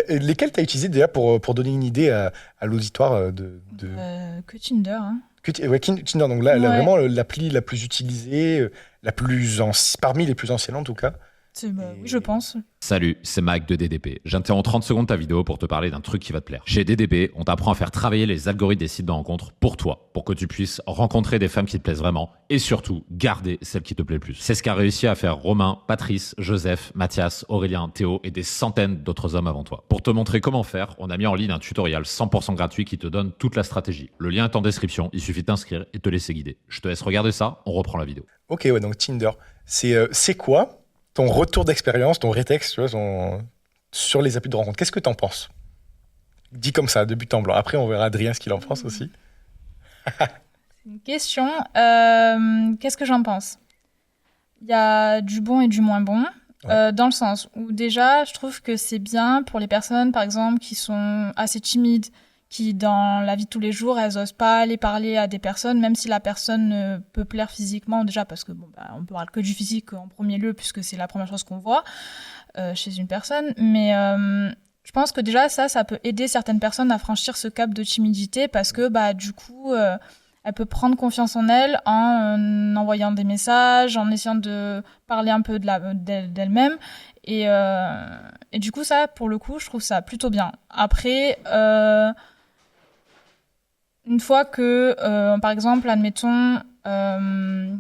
Lesquels t'as utilisé déjà pour donner une idée à l'auditoire que Tinder, hein. Tinder, donc là, vraiment l'appli la plus utilisée, parmi les plus anciennes en tout cas. Oui, je pense. Salut, c'est Mike de DDP. J'interromps 30 secondes ta vidéo pour te parler d'un truc qui va te plaire. Chez DDP, on t'apprend à faire travailler les algorithmes des sites de rencontres pour toi, pour que tu puisses rencontrer des femmes qui te plaisent vraiment et surtout garder celles qui te plaisent le plus. C'est ce qu'a réussi à faire Romain, Patrice, Joseph, Mathias, Aurélien, Théo et des centaines d'autres hommes avant toi. Pour te montrer comment faire, on a mis en ligne un tutoriel 100% gratuit qui te donne toute la stratégie. Le lien est en description, il suffit de t'inscrire et te laisser guider. Je te laisse regarder ça, on reprend la vidéo. Ok, ouais, donc Tinder, c'est quoi ton retour d'expérience, ton rétex, tu vois, sur les applis de rencontre? Qu'est-ce que t'en penses? Dis comme ça, de but en blanc. Après, on verra Adrien ce qu'il en pense aussi. C'est une question. Qu'est-ce que j'en pense? Il y a du bon et du moins bon. Dans le sens où déjà, je trouve que c'est bien pour les personnes, par exemple, qui sont assez timides, qui, dans la vie de tous les jours, elles n'osent pas aller parler à des personnes, même si la personne peut plaire physiquement, déjà parce que on peut parler que du physique en premier lieu, puisque c'est la première chose qu'on voit chez une personne. Mais je pense que déjà, ça peut aider certaines personnes à franchir ce cap de timidité, parce que du coup, elle peut prendre confiance en elle en envoyant des messages, en essayant de parler un peu d'elle-même. Et du coup, ça, pour le coup, je trouve ça plutôt bien. Après... une fois que, par exemple, admettons, on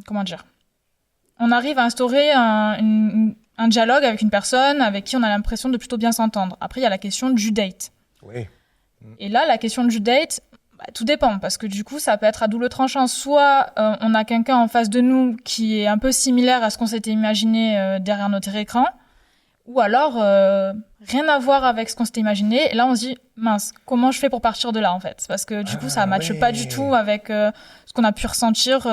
arrive à instaurer un dialogue avec une personne avec qui on a l'impression de plutôt bien s'entendre. Après, il y a la question du date. Oui. Et là, la question du date, Tout dépend, parce que du coup, ça peut être à double tranchant. Soit on a quelqu'un en face de nous qui est un peu similaire à ce qu'on s'était imaginé derrière notre écran, ou alors rien à voir avec ce qu'on s'était imaginé. Et là, on se dit, mince, comment je fais pour partir de là, en fait? Parce que du coup, ça ne matche pas du tout avec ce qu'on a pu ressentir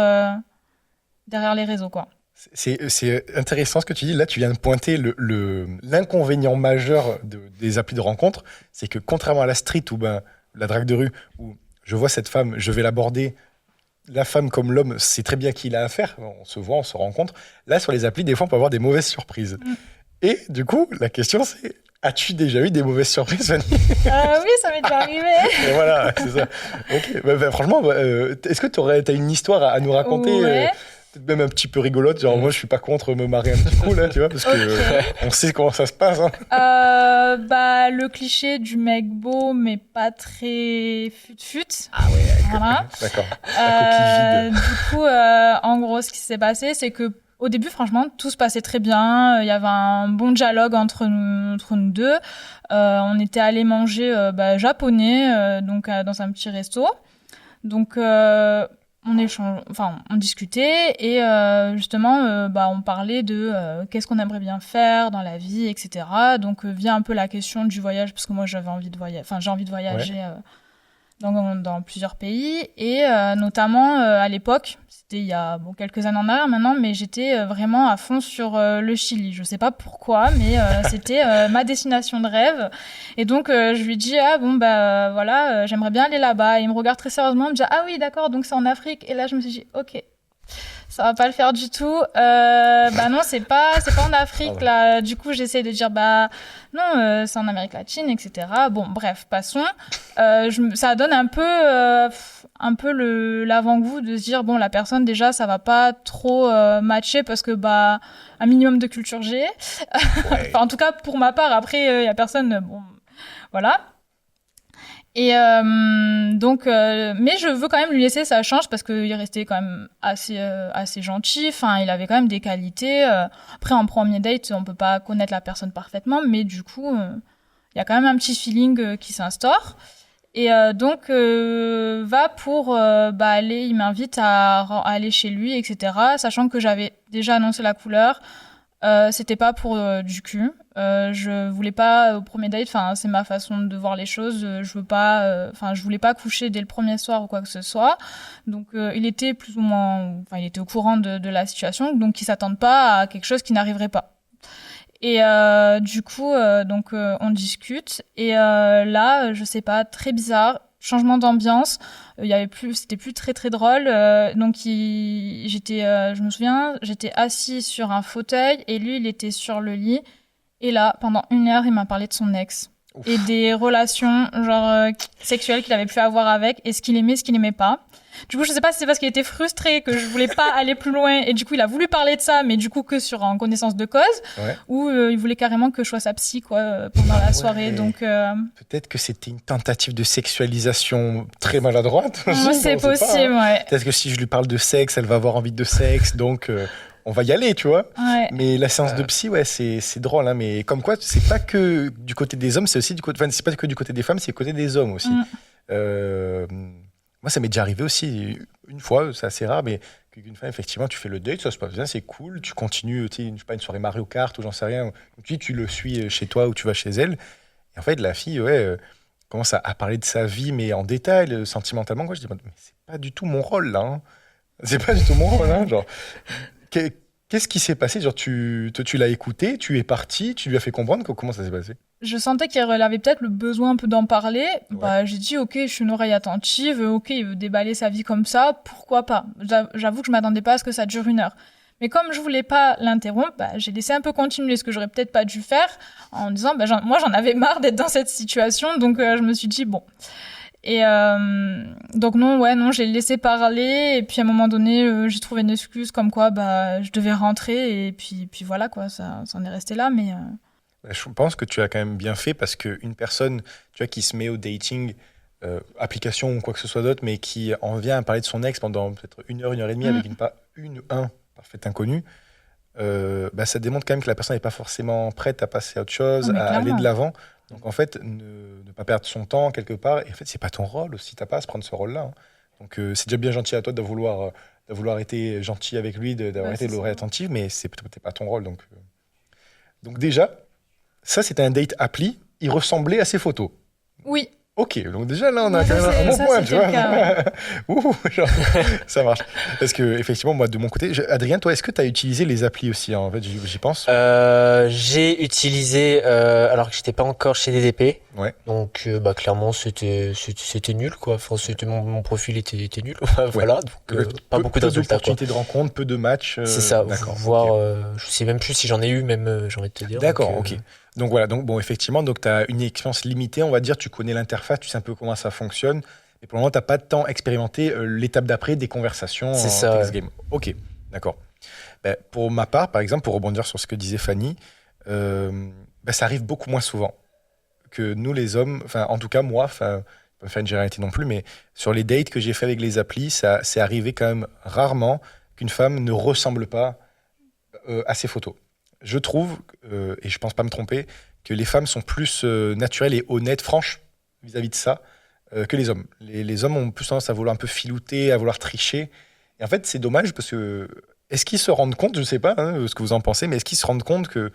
derrière les réseaux, quoi. C'est intéressant ce que tu dis. Là, tu viens de pointer l'inconvénient majeur des applis de rencontre. C'est que contrairement à la street ou la drague de rue, où je vois cette femme, je vais l'aborder, la femme comme l'homme sait très bien qui il a affaire, on se voit, on se rencontre. Là, sur les applis, des fois, on peut avoir des mauvaises surprises. Et du coup, la question c'est, as-tu déjà eu des mauvaises surprises, Fanny? Oui, ça m'est déjà arrivé. Et voilà, c'est ça. Ok. Franchement, est-ce que tu as une histoire à nous raconter peut-être même un petit peu rigolote, genre moi je suis pas contre me marier un petit coup là, tu vois, parce que on sait comment ça se passe. Hein. Le cliché du mec beau mais pas très fut-fut. Ah ouais, voilà. D'accord. La coquille vide. Du coup, en gros, ce qui s'est passé, c'est que au début, franchement, tout se passait très bien. Il y avait un bon dialogue entre nous deux. On était allés manger japonais, donc dans un petit resto. Donc on discutait et justement on parlait de qu'est-ce qu'on aimerait bien faire dans la vie, etc. Donc vient un peu la question du voyage, parce que moi j'ai envie de voyager dans plusieurs pays, et notamment à l'époque, c'était il y a quelques années en arrière maintenant, mais j'étais vraiment à fond sur le Chili. Je sais pas pourquoi, mais c'était ma destination de rêve. Et donc je lui dis j'aimerais bien aller là-bas. Et il me regarde très sérieusement, il me dit ah oui d'accord, donc c'est en Afrique. Et là je me suis dit ok, ça va pas le faire du tout. Non, c'est pas en Afrique là. Du coup, j'essaie de dire non, c'est en Amérique latine, etc. Bon, bref, passons. Ça donne un peu l'avant-goût de se dire bon, la personne déjà, ça va pas trop matcher parce que un minimum de culture j'ai. Ouais. En tout cas pour ma part. Après, il y a personne. Bon, voilà. Et mais je veux quand même lui laisser sa chance parce qu'il restait quand même assez gentil. Enfin, il avait quand même des qualités. Après, en premier date, on peut pas connaître la personne parfaitement, mais du coup, il y a quand même un petit feeling qui s'instaure. Et donc, va pour aller. Il m'invite à aller chez lui, etc. Sachant que j'avais déjà annoncé la couleur. C'était pas pour du cul. Je voulais pas au premier date, enfin c'est ma façon de voir les choses. Je voulais pas coucher dès le premier soir ou quoi que ce soit. Donc il était plus ou moins, il était au courant de la situation, donc il s'attende pas à quelque chose qui n'arriverait pas. Et du coup, on discute. Et là, je sais pas, très bizarre. Changement d'ambiance, c'était plus très très drôle. Je me souviens, j'étais assise sur un fauteuil et lui, il était sur le lit. Et là, pendant 1 heure, il m'a parlé de son ex. Ouf. Et des relations sexuelles qu'il avait pu avoir avec, et ce qu'il aimait, ce qu'il n'aimait pas. Du coup, je sais pas si c'est parce qu'il était frustré que je voulais pas aller plus loin, et du coup, il a voulu parler de ça, mais du coup que en connaissance de cause, ou il voulait carrément que je sois sa psy pendant la soirée. Donc peut-être que c'était une tentative de sexualisation très maladroite. C'est possible, ouais. Peut-être que si je lui parle de sexe, elle va avoir envie de sexe, donc on va y aller, tu vois. Ouais. Mais la séance de psy, c'est drôle, hein, mais comme quoi, c'est pas que du côté des hommes, c'est aussi c'est pas que du côté des femmes, c'est du côté des hommes aussi. Moi, ça m'est déjà arrivé aussi une fois, c'est assez rare, mais qu'une femme, effectivement, tu fais le date, ça se passe bien, c'est cool, tu continues, tu sais, je sais pas, une soirée Mario Kart ou j'en sais rien, tu le suis chez toi ou tu vas chez elle. Et en fait, la fille, commence à parler de sa vie, mais en détail, sentimentalement, quoi. Je dis, mais c'est pas du tout mon rôle, là. Hein. C'est pas du tout mon rôle, hein. Genre, qu'est-ce qui s'est passé? Genre, tu l'as écouté, tu es parti, tu lui as fait comprendre comment ça s'est passé? Je sentais qu'il avait peut-être le besoin un peu d'en parler. Ouais. J'ai dit, ok, je suis une oreille attentive, ok, il veut déballer sa vie comme ça, pourquoi pas? J'avoue que je m'attendais pas à ce que ça dure 1 heure. Mais comme je voulais pas l'interrompre, j'ai laissé un peu continuer, ce que j'aurais peut-être pas dû faire, en disant, moi j'en avais marre d'être dans cette situation, donc je me suis dit, bon. Et donc non, j'ai laissé parler, et puis à un moment donné, j'ai trouvé une excuse comme quoi je devais rentrer, et puis voilà, quoi, ça en est resté là, mais... Je pense que tu as quand même bien fait, parce qu'une personne, tu vois, qui se met au dating, application ou quoi que ce soit d'autre, mais qui en vient à parler de son ex pendant peut-être 1 heure, 1 heure et demie avec un parfait inconnu, ça démontre quand même que la personne n'est pas forcément prête à passer à autre chose, à aller de l'avant. Donc en fait, ne pas perdre son temps quelque part. Et en fait, c'est pas ton rôle aussi. T'as pas à se prendre ce rôle-là, hein. Donc c'est déjà bien gentil à toi de vouloir être gentil avec lui, d'avoir été c'est de l'oreille ça. attentive, mais c'est peut-être pas ton rôle. Donc déjà, ça c'était un date appli. Il ressemblait à ses photos. Oui, Ok, donc déjà là on a ouais, quand même un bon ça, point, tu c'était vois. le cas, ouais. Ouh, genre, ça marche. Parce que effectivement, moi de mon côté, Adrien, toi, est-ce que tu as utilisé les applis aussi, hein? En fait, j'y pense. J'ai utilisé, alors que j'étais pas encore chez DDP. Ouais. Donc, clairement, c'était nul, quoi. Enfin, mon profil était nul. Ouais. Voilà. Donc, pas beaucoup de résultats, quoi. D'opportunités de rencontres, peu de matchs. C'est ça. D'accord. Voire, Ok. je sais même plus si j'en ai eu, même, j'ai envie de te dire. D'accord, Donc, ok. Donc voilà, donc bon, effectivement, donc tu as une expérience limitée, on va dire, tu connais l'interface, tu sais un peu comment ça fonctionne, mais pour le moment, tu n'as pas de temps expérimenté l'étape d'après des conversations C'est en ça, text ouais. game. Ok, d'accord. Ben, pour ma part, par exemple, pour rebondir sur ce que disait Fanny, ça arrive beaucoup moins souvent que nous, les hommes, enfin, en tout cas, moi, enfin, pas faire une généralité non plus, mais sur les dates que j'ai fait avec les applis, ça c'est arrivé quand même rarement qu'une femme ne ressemble pas à ses photos. Je trouve, et je pense pas me tromper, que les femmes sont plus naturelles et honnêtes, franches vis-à-vis de ça, que les hommes. Les hommes ont plus tendance à vouloir un peu filouter, à vouloir tricher. Et en fait, c'est dommage parce que est-ce qu'ils se rendent compte, je ne sais pas ce que vous en pensez, mais est-ce qu'ils se rendent compte que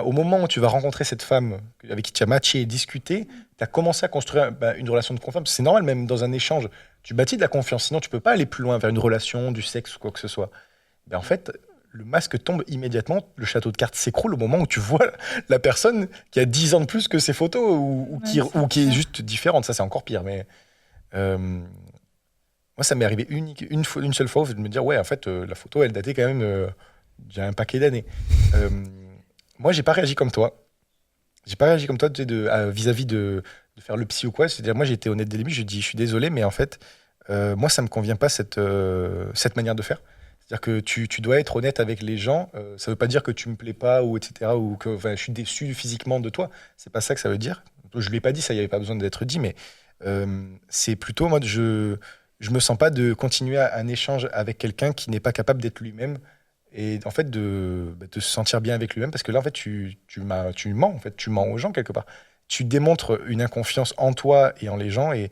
au moment où tu vas rencontrer cette femme avec qui tu as matché et discuté, tu as commencé à construire une relation de confiance. C'est normal, même dans un échange, tu bâtis de la confiance, sinon tu peux pas aller plus loin vers une relation, du sexe ou quoi que ce soit. En fait, le masque tombe immédiatement, le château de cartes s'écroule au moment où tu vois la personne qui a 10 ans de plus que ses photos ou Ouais, ou qui est clair. juste différente. Ça, c'est encore pire. Mais euh, moi, ça m'est arrivé une seule fois de me dire, ouais, en fait, la photo, elle datait quand même d'il y a un paquet d'années. Euh, Moi, j'ai pas réagi comme toi. J'ai pas réagi comme toi tu sais, vis-à-vis de faire le psy ou quoi. C'est-à-dire, moi, j'ai été honnête dès le début. Je dis, je suis désolé, mais en fait, moi, ça me convient pas cette manière de faire. C'est-à-dire que tu dois être honnête avec les gens. Ça veut pas dire que tu me plais pas ou etc. ou que enfin, je suis déçu physiquement de toi. C'est pas ça que ça veut dire. Je lui ai pas dit ça. Il y avait pas besoin d'être dit, mais c'est plutôt moi je me sens pas de continuer un échange avec quelqu'un qui n'est pas capable d'être lui-même et en fait de se sentir bien avec lui-même parce que là en fait tu mens en fait tu mens aux gens quelque part. Tu démontres une inconfiance en toi et en les gens et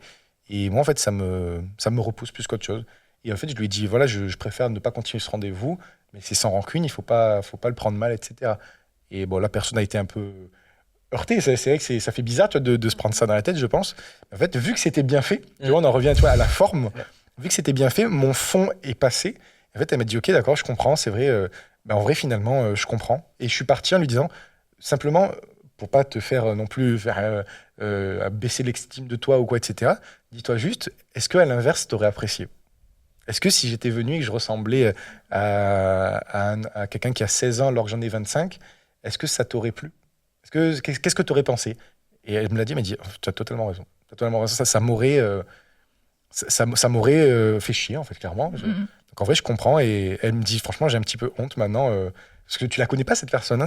moi en fait ça me repousse plus qu'autre chose. Et en fait je lui ai dit voilà je préfère ne pas continuer ce rendez-vous mais c'est sans rancune il faut pas le prendre mal etc. Et bon la personne a été un peu heurtée. C'est vrai que ça fait bizarre tu vois, de se prendre ça dans la tête je pense. En fait vu que c'était bien fait tu vois on en revient tu vois, à la forme. Vu que c'était bien fait mon fond est passé. En fait, elle m'a dit, ok, d'accord, je comprends, c'est vrai. En vrai, finalement, je comprends. Et je suis parti en lui disant, simplement, pour pas te faire non plus faire, baisser l'estime de toi ou quoi, etc., dis-toi juste, est-ce qu'à l'inverse, t'aurais apprécié? Est-ce que si j'étais venu et que je ressemblais à quelqu'un qui a 16 ans alors que j'en ai 25, est-ce que ça t'aurait plu? Qu'est-ce que tu aurais pensé? Et elle me l'a dit, elle m'a dit, oh, tu as totalement raison. T'as totalement raison. Ça m'aurait ça m'aurait fait chier, en fait, clairement. Mm. Donc en vrai, je comprends et elle me dit, franchement, j'ai un petit peu honte maintenant parce que tu la connais pas, cette personne. Hein,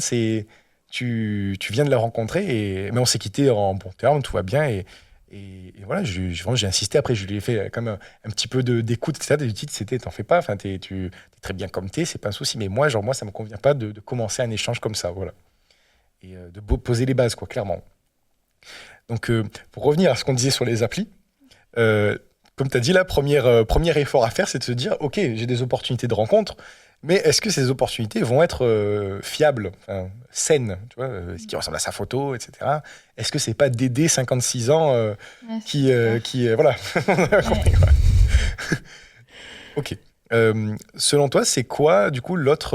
tu viens de la rencontrer, mais on s'est quitté en bon terme, tout va bien. Et voilà, vraiment, j'ai insisté. Après, je lui ai fait comme un petit peu d'écoute, etc. Du titre, c'était, t'en fais pas, enfin, tu es très bien comme t'es, c'est pas un souci. Mais moi, ça me convient pas de commencer un échange comme ça, voilà. Et poser les bases, quoi, clairement. Donc, pour revenir à ce qu'on disait sur les applis, euh, comme tu as dit, là, premier effort à faire, c'est de se dire, OK, j'ai des opportunités de rencontre, mais est-ce que ces opportunités vont être fiables, enfin, saines, tu vois, est-ce qu'ils ressemblent à sa photo, etc. Est-ce que c'est pas Dédé, 56 ans, Ouais, qui, c'est clair. voilà, on a compris, Ouais. quoi. OK. Selon toi, c'est quoi, du coup, l'autre...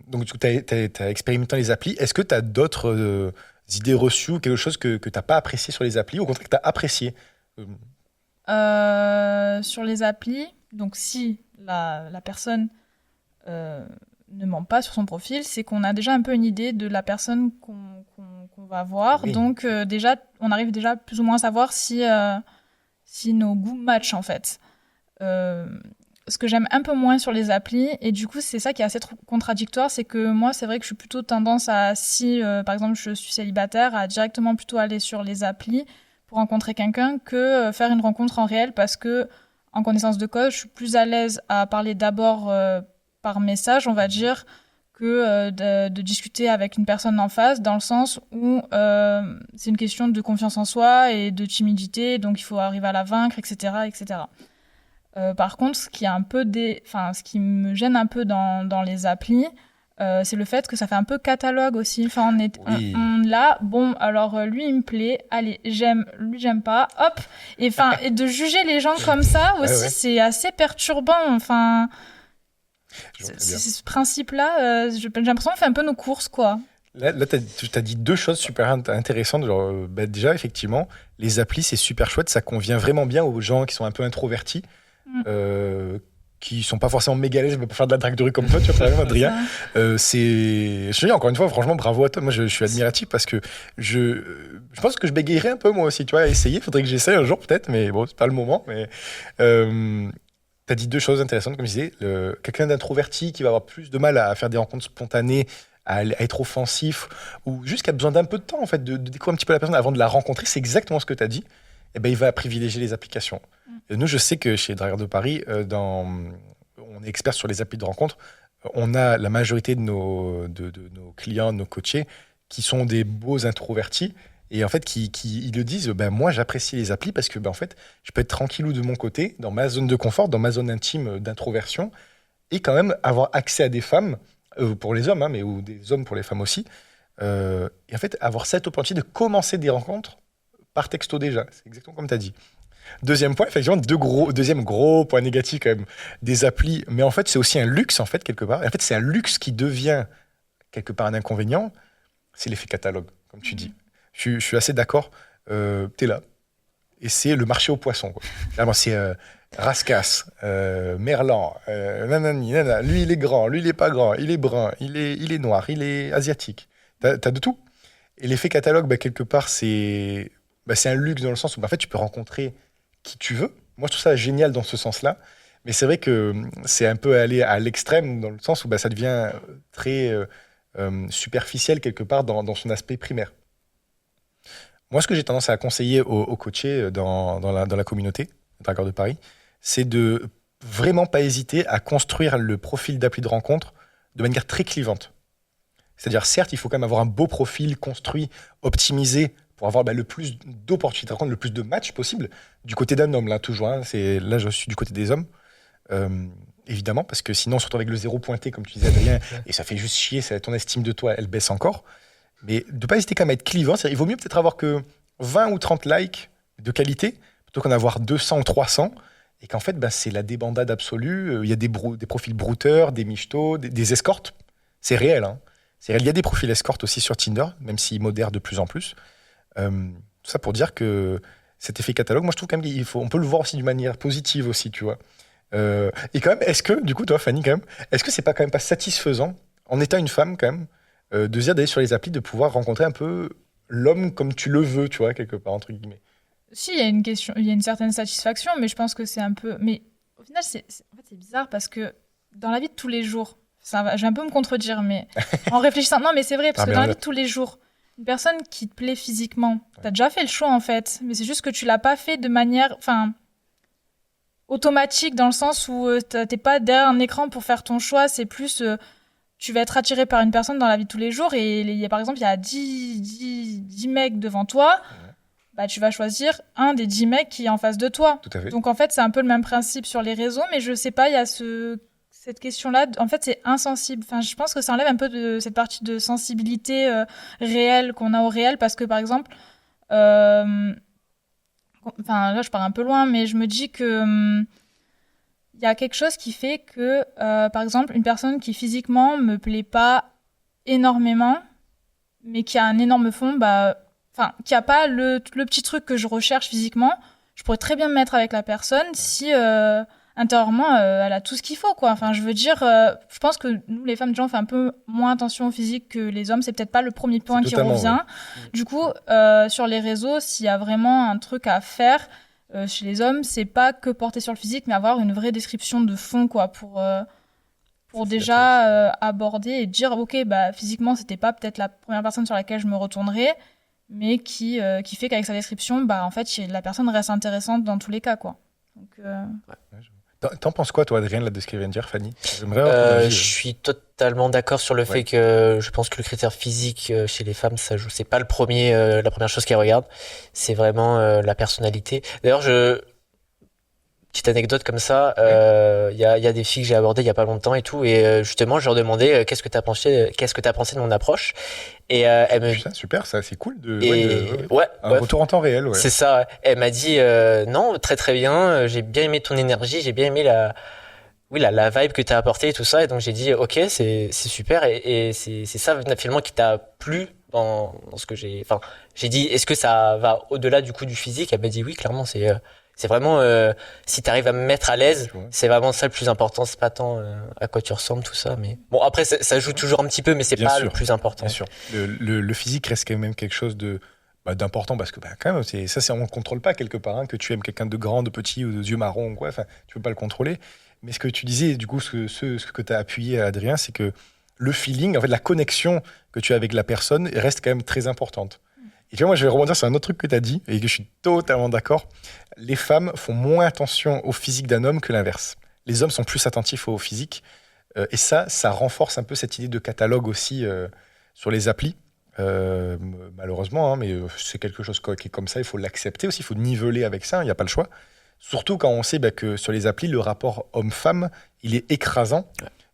donc, tu as expérimenté les applis. Est-ce que tu as d'autres idées reçues, quelque chose que tu n'as pas apprécié sur les applis, ou au contraire que tu as apprécié? Sur les applis, donc si la personne ne ment pas sur son profil, c'est qu'on a déjà un peu une idée de la personne qu'on va voir. Oui. Donc déjà, on arrive déjà plus ou moins à savoir si nos goûts matchent en fait. Ce que j'aime un peu moins sur les applis, et du coup c'est ça qui est assez contradictoire, c'est que moi c'est vrai que je suis plutôt tendance à, si par exemple je suis célibataire, à directement plutôt aller sur les applis pour rencontrer quelqu'un que faire une rencontre en réel, parce que en connaissance de cause, je suis plus à l'aise à parler d'abord par message, on va dire, que de discuter avec une personne en face, dans le sens où c'est une question de confiance en soi et de timidité, donc il faut arriver à la vaincre, etc., etc. Par contre, ce qui me gêne un peu dans les applis, c'est le fait que ça fait un peu catalogue aussi. Enfin, on là, bon, alors lui il me plaît, allez, j'aime, lui j'aime pas, hop. Et de juger les gens comme ça aussi, c'est assez perturbant. Enfin, c'est ce principe-là. J'ai l'impression qu'on fait un peu nos courses, quoi. Là tu as dit deux choses super intéressantes. Genre, déjà, effectivement, les applis, c'est super chouette. Ça convient vraiment bien aux gens qui sont un peu introvertis. Qui sont pas forcément méga à l'aise pour faire de la drague de rue comme toi, tu vois, par exemple, Adrien. Je te dis encore une fois, franchement, bravo à toi. Moi, je suis admiratif parce que je pense que je bégayerais un peu moi aussi, tu vois, à essayer. Faudrait que j'essaie un jour peut-être, mais bon, c'est pas le moment. Mais t'as dit deux choses intéressantes, comme je disais. Quelqu'un d'introverti qui va avoir plus de mal à faire des rencontres spontanées, à être offensif, ou juste qui a besoin d'un peu de temps, en fait, de découvrir un petit peu la personne avant de la rencontrer. C'est exactement ce que t'as dit. Eh ben, il va privilégier les applications. Nous, je sais que chez Dragueurs de Paris, on est expert sur les applis de rencontre. On a la majorité de nos clients, de nos coachés, qui sont des beaux introvertis. Et en fait, ils le disent, moi, j'apprécie les applis parce que, en fait, je peux être tranquillou de mon côté, dans ma zone de confort, dans ma zone intime d'introversion, et quand même avoir accès à des femmes, pour les hommes, mais ou des hommes pour les femmes aussi. Et en fait, avoir cette opportunité de commencer des rencontres par texto déjà. C'est exactement comme tu as dit. Deuxième point, effectivement, deuxième gros point négatif quand même des applis, mais en fait, c'est aussi un luxe, en fait, quelque part. Et en fait, c'est un luxe qui devient, quelque part, un inconvénient. C'est l'effet catalogue, comme tu dis. Je suis assez d'accord. T'es là. Et c'est le marché aux poissons, quoi. Vraiment, c'est Rascasse, Merlan, nanani, nana. Lui, il est grand, lui, il est pas grand, il est brun, il est noir, il est asiatique. T'as de tout. Et l'effet catalogue, quelque part, c'est un luxe dans le sens où en fait, tu peux rencontrer qui tu veux. Moi, je trouve ça génial dans ce sens-là. Mais c'est vrai que c'est un peu aller à l'extrême dans le sens où ça devient très superficiel quelque part dans son aspect primaire. Moi, ce que j'ai tendance à conseiller aux coachés dans la communauté Dragueurs de Paris, c'est de vraiment pas hésiter à construire le profil d'appli de rencontre de manière très clivante. C'est-à-dire, certes, il faut quand même avoir un beau profil construit, optimisé, pour avoir le plus d'opportunités de rencontre, le plus de matchs possible, du côté d'un homme, là, toujours. Là, je suis du côté des hommes, évidemment, parce que sinon, on se retrouve avec le zéro pointé, comme tu disais, Adrien, et ça fait juste chier, ton estime de toi, elle baisse encore. Mais de ne pas hésiter quand même à être clivant, il vaut mieux peut-être avoir que 20 ou 30 likes de qualité, plutôt qu'en avoir 200 ou 300, et qu'en fait, c'est la débandade absolue. Il y a des profils brouteurs, des michetots, des escortes. C'est réel, hein. C'est réel. Il y a des profils escortes aussi sur Tinder, même s'ils modèrent de plus en plus. Tout ça pour dire que cet effet catalogue, moi je trouve quand même on peut le voir aussi d'une manière positive aussi, tu vois. Et quand même, est-ce que, du coup, toi Fanny, quand même, est-ce que c'est pas quand même pas satisfaisant, en étant une femme quand même, de dire d'aller sur les applis, de pouvoir rencontrer un peu l'homme comme tu le veux, tu vois, quelque part, entre guillemets. Si, il y a une certaine satisfaction, mais je pense que c'est un peu... Mais au final, c'est bizarre parce que dans la vie de tous les jours, je vais un peu me contredire, mais en réfléchissant... Non, mais c'est vrai, parce que dans la vie de tous les jours, une personne qui te plaît physiquement, t'as déjà fait le choix, en fait, mais c'est juste que tu l'as pas fait de manière... automatique, dans le sens où t'es pas derrière un écran pour faire ton choix, c'est plus... tu vas être attiré par une personne dans la vie de tous les jours et par exemple, il y a 10 mecs devant toi, tu vas choisir un des 10 mecs qui est en face de toi. Tout à fait. Donc en fait, c'est un peu le même principe sur les réseaux, mais je sais pas, il y a cette question-là, en fait, c'est insensible. Enfin, je pense que ça enlève un peu de cette partie de sensibilité réelle qu'on a au réel, parce que par exemple, là je pars un peu loin, mais je me dis que... il y a quelque chose qui fait que, par exemple, une personne qui physiquement me plaît pas énormément, mais qui a un énorme fond, qui a pas le petit truc que je recherche physiquement, je pourrais très bien me mettre avec la personne si intérieurement elle a tout ce qu'il faut, quoi. Enfin, je veux dire, je pense que nous, les femmes, déjà, on fait un peu moins attention au physique que les hommes. C'est peut-être pas le premier point qui revient. Ouais. Du coup, sur les réseaux, s'il y a vraiment un truc à faire. Chez les hommes, c'est pas que porter sur le physique, mais avoir une vraie description de fond, quoi, pour déjà aborder et dire, ok, physiquement, c'était pas peut-être la première personne sur laquelle je me retournerais, mais qui fait qu'avec sa description, en fait, la personne reste intéressante dans tous les cas, quoi. Donc, T'en penses quoi, toi, Adrien, là, de ce qu'elle vient de dire, Fanny? J'aimerais avoir ton Je avis. suis totalement d'accord sur le fait que je pense que le critère physique chez les femmes, ça joue. C'est pas la première chose qu'elles regardent. C'est vraiment la personnalité. D'ailleurs, petite anecdote comme ça, il y a des filles que j'ai abordées il y a pas longtemps et tout, et justement, je leur demandais qu'est-ce que t'as pensé de mon approche, et elle me Putain, super, ça, c'est cool un ouais, retour en temps réel, ouais. c'est ça. Ouais. Elle m'a dit non, très très bien. J'ai bien aimé ton énergie, j'ai bien aimé la vibe que t'as apportée et tout ça. Et donc j'ai dit ok, c'est super. Et c'est ça finalement qui t'a plu dans ce que j'ai. Enfin, j'ai dit est-ce que ça va au-delà du coup du physique? Elle m'a dit oui, clairement. C'est vraiment si t'arrives à me mettre à l'aise, Tu vois. c'est vraiment ça le plus important. C'est pas tant à quoi tu ressembles tout ça, mais bon après ça joue toujours un petit peu, mais c'est Bien pas sûr, le plus important. Bien sûr. Le physique reste quand même quelque chose d'important parce que quand même, on ne contrôle pas quelque part, hein, que tu aimes quelqu'un de grand, de petit ou de yeux marrons, quoi. Enfin, tu peux pas le contrôler. Mais ce que tu disais, du coup, ce que tu as appuyé, Adrien, c'est que le feeling, en fait, la connexion que tu as avec la personne reste quand même très importante. Et tu vois, moi, je vais rebondir sur un autre truc que tu as dit et que je suis totalement d'accord. Les femmes font moins attention au physique d'un homme que l'inverse. Les hommes sont plus attentifs au physique. Et ça renforce un peu cette idée de catalogue aussi sur les applis. Malheureusement, hein, mais c'est quelque chose qui est comme ça, il faut l'accepter aussi, il faut niveler avec ça, il n'y a pas le choix. Surtout quand on sait que sur les applis, le rapport homme-femme, il est écrasant.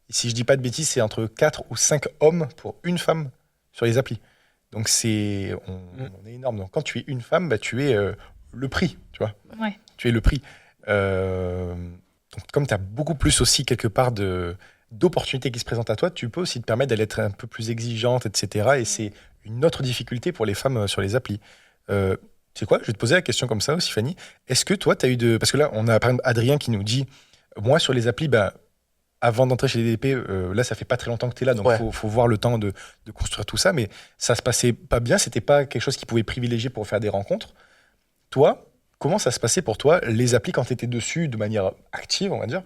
Et si je dis pas de bêtises, c'est entre 4 ou 5 hommes pour une femme sur les applis. Donc on est énorme. Donc quand tu es une femme, tu es le prix, tu vois. Ouais. Tu es le prix. Donc comme tu as beaucoup plus aussi quelque part d'opportunités qui se présentent à toi, tu peux aussi te permettre d'aller être un peu plus exigeante, etc. Et c'est une autre difficulté pour les femmes sur les applis. C'est quoi? Je vais te poser la question comme ça aussi, Fanny. Est-ce que toi, tu as eu Parce que là, on a par exemple Adrien qui nous dit, moi, sur les applis, avant d'entrer chez les DDP, là, ça fait pas très longtemps que tu es là, donc faut voir le temps de construire tout ça, mais ça se passait pas bien, c'était pas quelque chose qui pouvait privilégier pour faire des rencontres. Toi, comment ça se passait pour toi, les applis, quand tu étais dessus de manière active, on va dire?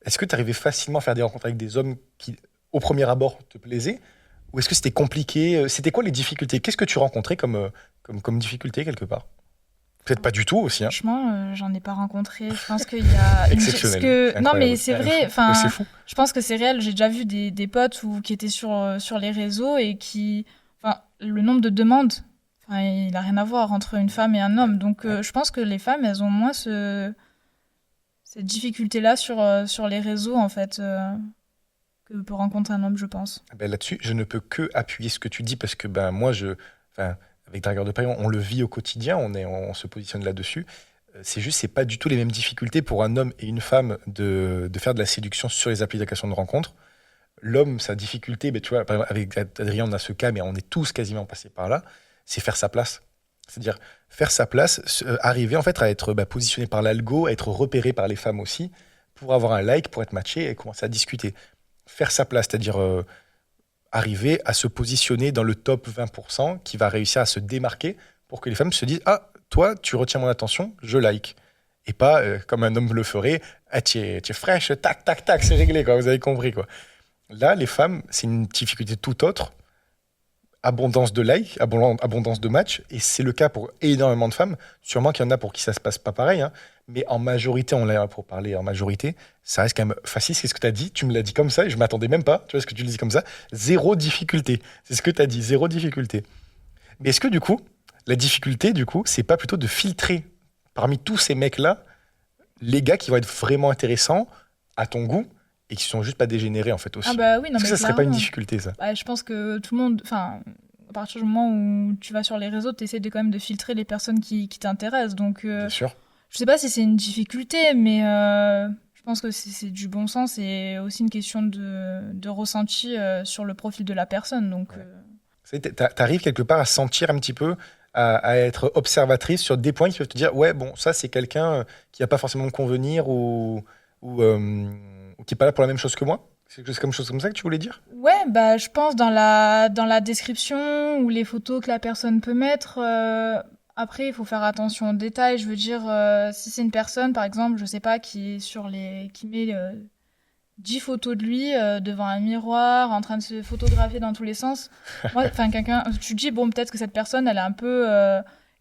Est-ce que tu arrivais facilement à faire des rencontres avec des hommes qui, au premier abord, te plaisaient? Ou est-ce que c'était compliqué? C'était quoi les difficultés? Qu'est-ce que tu rencontrais comme difficulté quelque part? Peut-être pas du tout aussi. Hein. Franchement, j'en ai pas rencontré. Je pense qu'il y a Exceptionnel. Non, mais c'est vrai. Enfin, c'est fou. je pense que c'est réel. J'ai déjà vu des potes qui étaient sur les réseaux et enfin, le nombre de demandes, enfin, il a rien à voir entre une femme et un homme. Donc, je pense que les femmes, elles ont moins cette difficulté-là sur les réseaux, en fait, que peut rencontrer un homme, je pense. Là-dessus, je ne peux que appuyer ce que tu dis parce que moi, avec Dragueur de Paris, on le vit au quotidien, on se positionne là-dessus. C'est pas du tout les mêmes difficultés pour un homme et une femme de faire de la séduction sur les applications de rencontres. L'homme, sa difficulté, tu vois, par exemple, avec Adrien, on a ce cas, mais on est tous quasiment passés par là, c'est faire sa place. C'est-à-dire faire sa place, arriver en fait à être positionné par l'algo, à être repéré par les femmes aussi, pour avoir un like, pour être matché et commencer à discuter. Faire sa place, c'est-à-dire arriver à se positionner dans le top 20% qui va réussir à se démarquer pour que les femmes se disent « Ah, toi, tu retiens mon attention, je like ». Et pas comme un homme le ferait « Ah, tu es fraîche, tac, tac, tac, c'est réglé, quoi, vous avez compris. » quoi. Là, les femmes, c'est une difficulté tout autre. Abondance de likes, abondance de matchs, et c'est le cas pour énormément de femmes. Sûrement qu'il y en a pour qui ça se passe pas pareil, hein, mais en majorité, on l'a pour parler en majorité, ça reste quand même facile. C'est ce que tu as dit, tu me l'as dit comme ça, et je m'attendais même pas, tu vois ce que tu le dis comme ça, zéro difficulté. C'est ce que tu as dit, zéro difficulté. Mais est-ce que du coup, la difficulté, c'est pas plutôt de filtrer parmi tous ces mecs-là, les gars qui vont être vraiment intéressants à ton goût, et qui sont juste pas dégénérés en fait aussi. Ah bah oui, non, Est-ce que mais ça serait pas une difficulté ça? Je pense que tout le monde, enfin, à partir du moment où tu vas sur les réseaux, tu essaies quand même de filtrer les personnes qui t'intéressent. Donc, Bien sûr. Je sais pas si c'est une difficulté, mais je pense que c'est du bon sens et aussi une question de ressenti sur le profil de la personne. Donc, t'arrives quelque part à sentir un petit peu, à être observatrice sur des points qui peuvent te dire ouais bon ça c'est quelqu'un qui va pas forcément me convenir ou qui est pas là pour la même chose que moi. C'est quelque chose comme ça que tu voulais dire? Ouais, je pense dans la description ou les photos que la personne peut mettre. Après, il faut faire attention aux détails. Je veux dire, si c'est une personne, par exemple, je sais pas, qui met 10 photos de lui devant un miroir, en train de se photographier dans tous les sens. Moi, enfin, tu te dis, bon, peut-être que cette personne, elle est un peu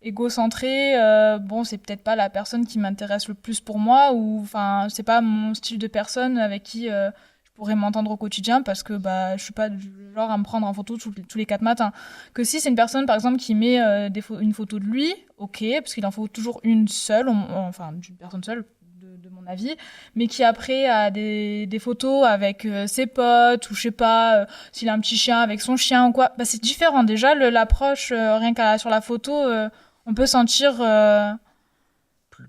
égocentré, bon, c'est peut-être pas la personne qui m'intéresse le plus pour moi, ou enfin, c'est pas mon style de personne avec qui je pourrais m'entendre au quotidien, parce que bah, je suis pas du genre à me prendre en photo tous les 4 matins. Que si c'est une personne, par exemple, qui met une photo de lui, ok, parce qu'il en faut toujours une seule, enfin, d'une personne seule, de mon avis, mais qui après a des photos avec ses potes, ou je sais pas, s'il a un petit chien avec son chien ou quoi, bah, c'est différent. Déjà, l'approche, rien qu'à sur la photo, on peut sentir.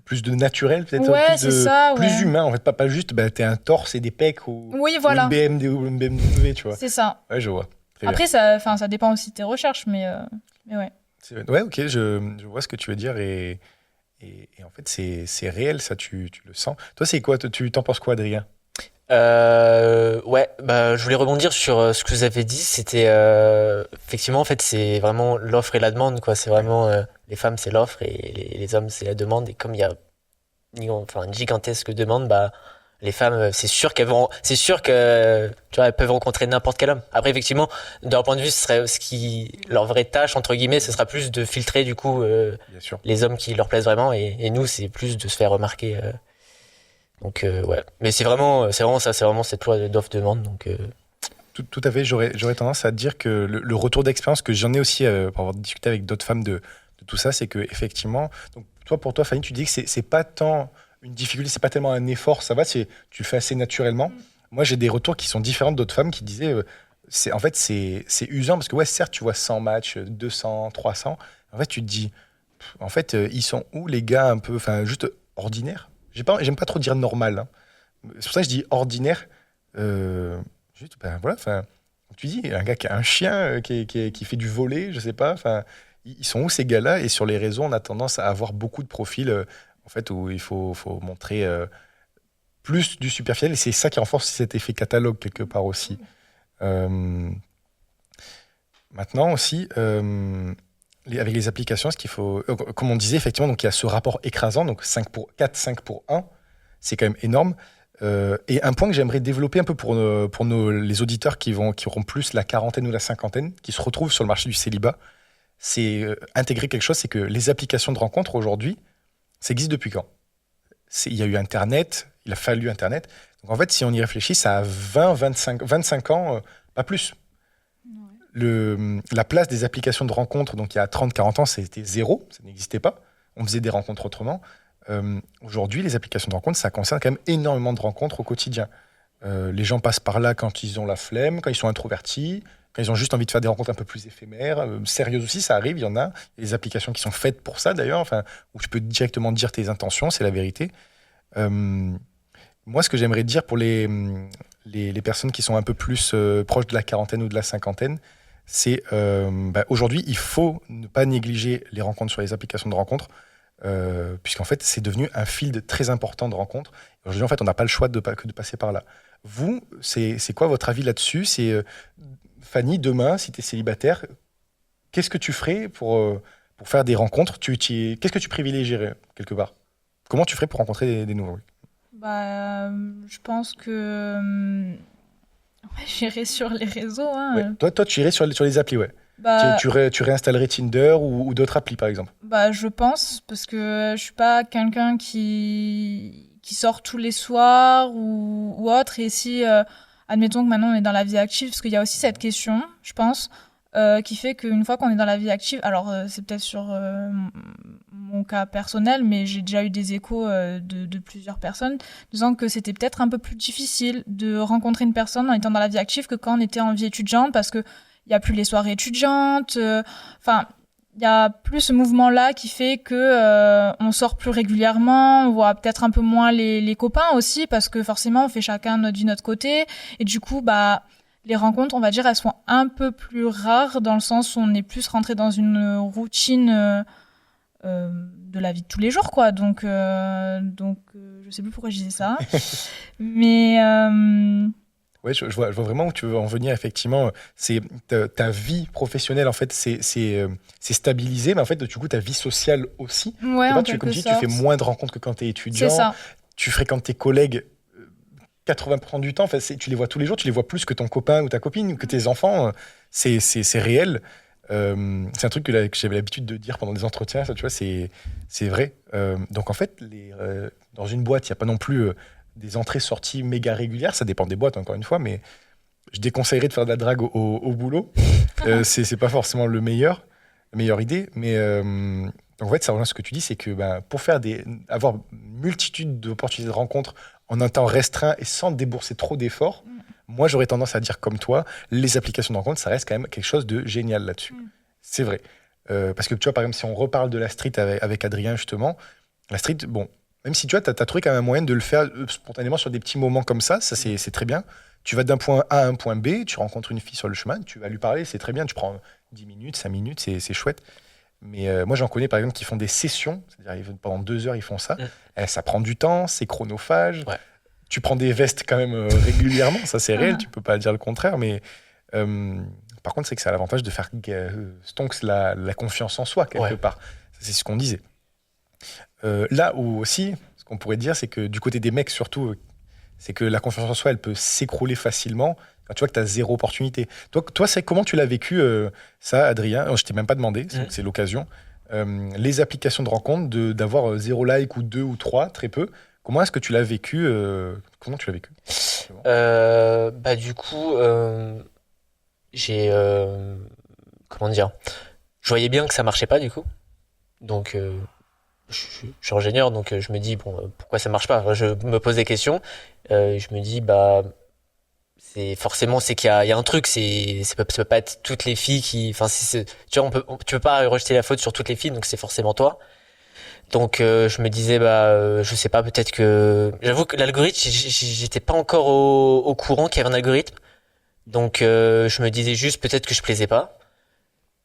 Plus de naturel, peut-être Ouais, c'est ça, plus ouais. humain, en fait, pas juste bah, t'es un torse et des pecs Oui, ou une voilà, BMW, tu vois. c'est ça. Ouais, je vois. Très bien. Après, ça dépend aussi de tes recherches, mais ouais. Ouais, ok, je vois ce que tu veux dire et en fait, c'est réel, ça, tu le sens. Toi, c'est quoi? Tu t'en penses quoi, Adrien? Ouais, bah, je voulais rebondir sur ce que vous avez dit. C'était effectivement, en fait, c'est vraiment l'offre et la demande, quoi. C'est vraiment les femmes, c'est l'offre et les hommes, c'est la demande. Et comme il y a enfin, une gigantesque demande, bah, les femmes, c'est sûr que, tu vois, elles peuvent rencontrer n'importe quel homme. Après, effectivement, d'un point de vue, ce serait leur vraie tâche, entre guillemets, ce sera plus de filtrer, du coup, Bien sûr. les hommes qui leur plaisent vraiment. Et nous, c'est plus de se faire remarquer. Donc ouais, mais c'est vraiment ça, c'est vraiment cette loi d'offre-demande. Donc Tout à fait, j'aurais tendance à dire que le retour d'expérience que j'en ai aussi pour avoir discuté avec d'autres femmes de tout ça, c'est que effectivement, donc pour toi, Fanny, tu dis que c'est pas tant une difficulté, c'est pas tellement un effort, ça va, tu le fais assez naturellement. Moi, j'ai des retours qui sont différents d'autres femmes qui disaient, en fait, c'est usant parce que ouais, certes, tu vois 100 matchs, 200, 300, en fait, tu te dis, en fait, ils sont où les gars un peu, enfin, juste ordinaires. J'aime pas trop dire normal, hein. C'est pour ça que je dis ordinaire. Juste, ben voilà, enfin, tu dis, un gars qui a un chien, qui fait du volley, je sais pas, enfin, ils sont où ces gars-là? Et sur les réseaux, on a tendance à avoir beaucoup de profils, en fait, où il faut montrer plus du superficiel, et c'est ça qui renforce cet effet catalogue quelque part aussi. Euh, Maintenant aussi, avec les applications, ce qu'il faut, comme on disait effectivement, donc il y a ce rapport écrasant, donc 4, 5 pour 1, c'est quand même énorme. Et un point que j'aimerais développer un peu pour les auditeurs qui auront plus la quarantaine ou la cinquantaine, qui se retrouvent sur le marché du célibat, c'est intégrer quelque chose, c'est que les applications de rencontres aujourd'hui, ça existe depuis quand? Il y a eu Internet, il a fallu Internet. Donc en fait, si on y réfléchit, ça a 20, 25 ans, pas plus. La place des applications de rencontres, donc il y a 30, 40 ans, c'était zéro, ça n'existait pas. On faisait des rencontres autrement. Aujourd'hui, les applications de rencontres, ça concerne quand même énormément de rencontres au quotidien. Les gens passent par là quand ils ont la flemme, quand ils sont introvertis, quand ils ont juste envie de faire des rencontres un peu plus éphémères. Sérieuses aussi, ça arrive, il y en a. Il y a des applications qui sont faites pour ça d'ailleurs, enfin, où tu peux directement dire tes intentions, c'est la vérité. Moi, ce que j'aimerais dire pour les personnes qui sont un peu plus proches de la quarantaine ou de la cinquantaine, c'est aujourd'hui, il faut ne pas négliger les rencontres sur les applications de rencontres, puisqu'en fait, c'est devenu un field très important de rencontres. Aujourd'hui, en fait, on n'a pas le choix que de passer par là. Vous, c'est quoi votre avis là-dessus? C'est Fanny, demain, si tu es célibataire, qu'est-ce que tu ferais pour faire des rencontres? Qu'est-ce que tu privilégierais quelque part? Comment tu ferais pour rencontrer des nouveaux? Bah, je pense que ouais, j'irai sur les réseaux, Ouais. hein. Toi, tu irais sur les applis, ouais. Bah, Tu réinstallerais Tinder ou d'autres applis, par exemple. bah, je pense, parce que je suis pas quelqu'un qui sort tous les soirs ou autre. Et si, admettons que maintenant on est dans la vie active, parce qu'il y a aussi cette question, je pense, qui fait qu'une fois qu'on est dans la vie active, alors c'est peut-être sur mon cas personnel, mais j'ai déjà eu des échos de plusieurs personnes disant que c'était peut-être un peu plus difficile de rencontrer une personne en étant dans la vie active que quand on était en vie étudiante, parce que il y a plus les soirées étudiantes, enfin il y a plus ce mouvement-là qui fait que on sort plus régulièrement, on voit peut-être un peu moins les copains aussi, parce que forcément on fait chacun de notre côté, et du coup bah les rencontres, on va dire, elles sont un peu plus rares, dans le sens où on est plus rentré dans une routine de la vie de tous les jours, quoi. Donc je sais plus pourquoi je disais ça, mais Ouais, je vois vraiment où tu veux en venir, effectivement. C'est ta vie professionnelle, en fait, c'est stabilisé, mais en fait, du coup, ta vie sociale aussi. ouais, Et en là, quelque comme tu dis, tu sorte. fais moins de rencontres que quand tu es C'est étudiant. ça. Tu fréquentes tes collègues 80% du temps. Enfin, tu les vois tous les jours, tu les vois plus que ton copain ou ta copine ou que tes enfants. C'est réel. C'est un truc que j'avais l'habitude de dire pendant des entretiens, ça, tu vois, c'est vrai. Donc en fait, dans une boîte, il n'y a pas non plus des entrées-sorties méga régulières, ça dépend des boîtes, encore une fois, mais je déconseillerais de faire de la drague au boulot. C'est pas forcément la meilleure idée, mais en fait, ça rejoint ce que tu dis, c'est que pour avoir une multitude d'opportunités de rencontres en un temps restreint et sans débourser trop d'efforts, moi, j'aurais tendance à dire comme toi, les applications de rencontres, ça reste quand même quelque chose de génial là-dessus. C'est vrai. Parce que tu vois, par exemple, si on reparle de la street avec Adrien, justement, la street, bon, même si tu vois, t'as trouvé quand même un moyen de le faire spontanément sur des petits moments comme ça c'est très bien. Tu vas d'un point A à un point B, tu rencontres une fille sur le chemin, tu vas lui parler, c'est très bien, tu prends 10 minutes, 5 minutes, c'est chouette. Mais moi, j'en connais par exemple qui font des sessions, c'est-à-dire pendant 2 heures, ils font ça. Ça prend du temps, c'est chronophage. Ouais. Tu prends des vestes quand même régulièrement, ça c'est réel, tu peux pas dire le contraire. Mais par contre, c'est que ça a l'avantage de faire stonks la confiance en soi, quelque part. C'est ce qu'on disait. Là où aussi, ce qu'on pourrait dire, c'est que du côté des mecs surtout, c'est que la confiance en soi, elle peut s'écrouler facilement quand tu vois que tu as 0 opportunité. Toi, c'est comment tu l'as vécu, ça, Adrien? Je t'ai même pas demandé, c'est l'occasion. Les applications de rencontre, d'avoir 0 like ou 2 ou 3, très peu. Comment est-ce que tu l'as vécu? Comment tu l'as vécu? Du coup, j'ai... comment dire? Je voyais bien que ça marchait pas, du coup. Donc... je suis ingénieur, donc je me dis pourquoi ça marche pas. Je me pose des questions. Je me dis c'est qu'il y a un truc. Ça peut pas être toutes les filles qui. Enfin, tu vois, tu peux pas rejeter la faute sur toutes les filles, donc c'est forcément toi. Donc je me disais je sais pas, peut-être que. J'avoue que l'algorithme, j'étais pas encore au courant qu'il y avait un algorithme. Donc je me disais juste peut-être que je plaisais pas.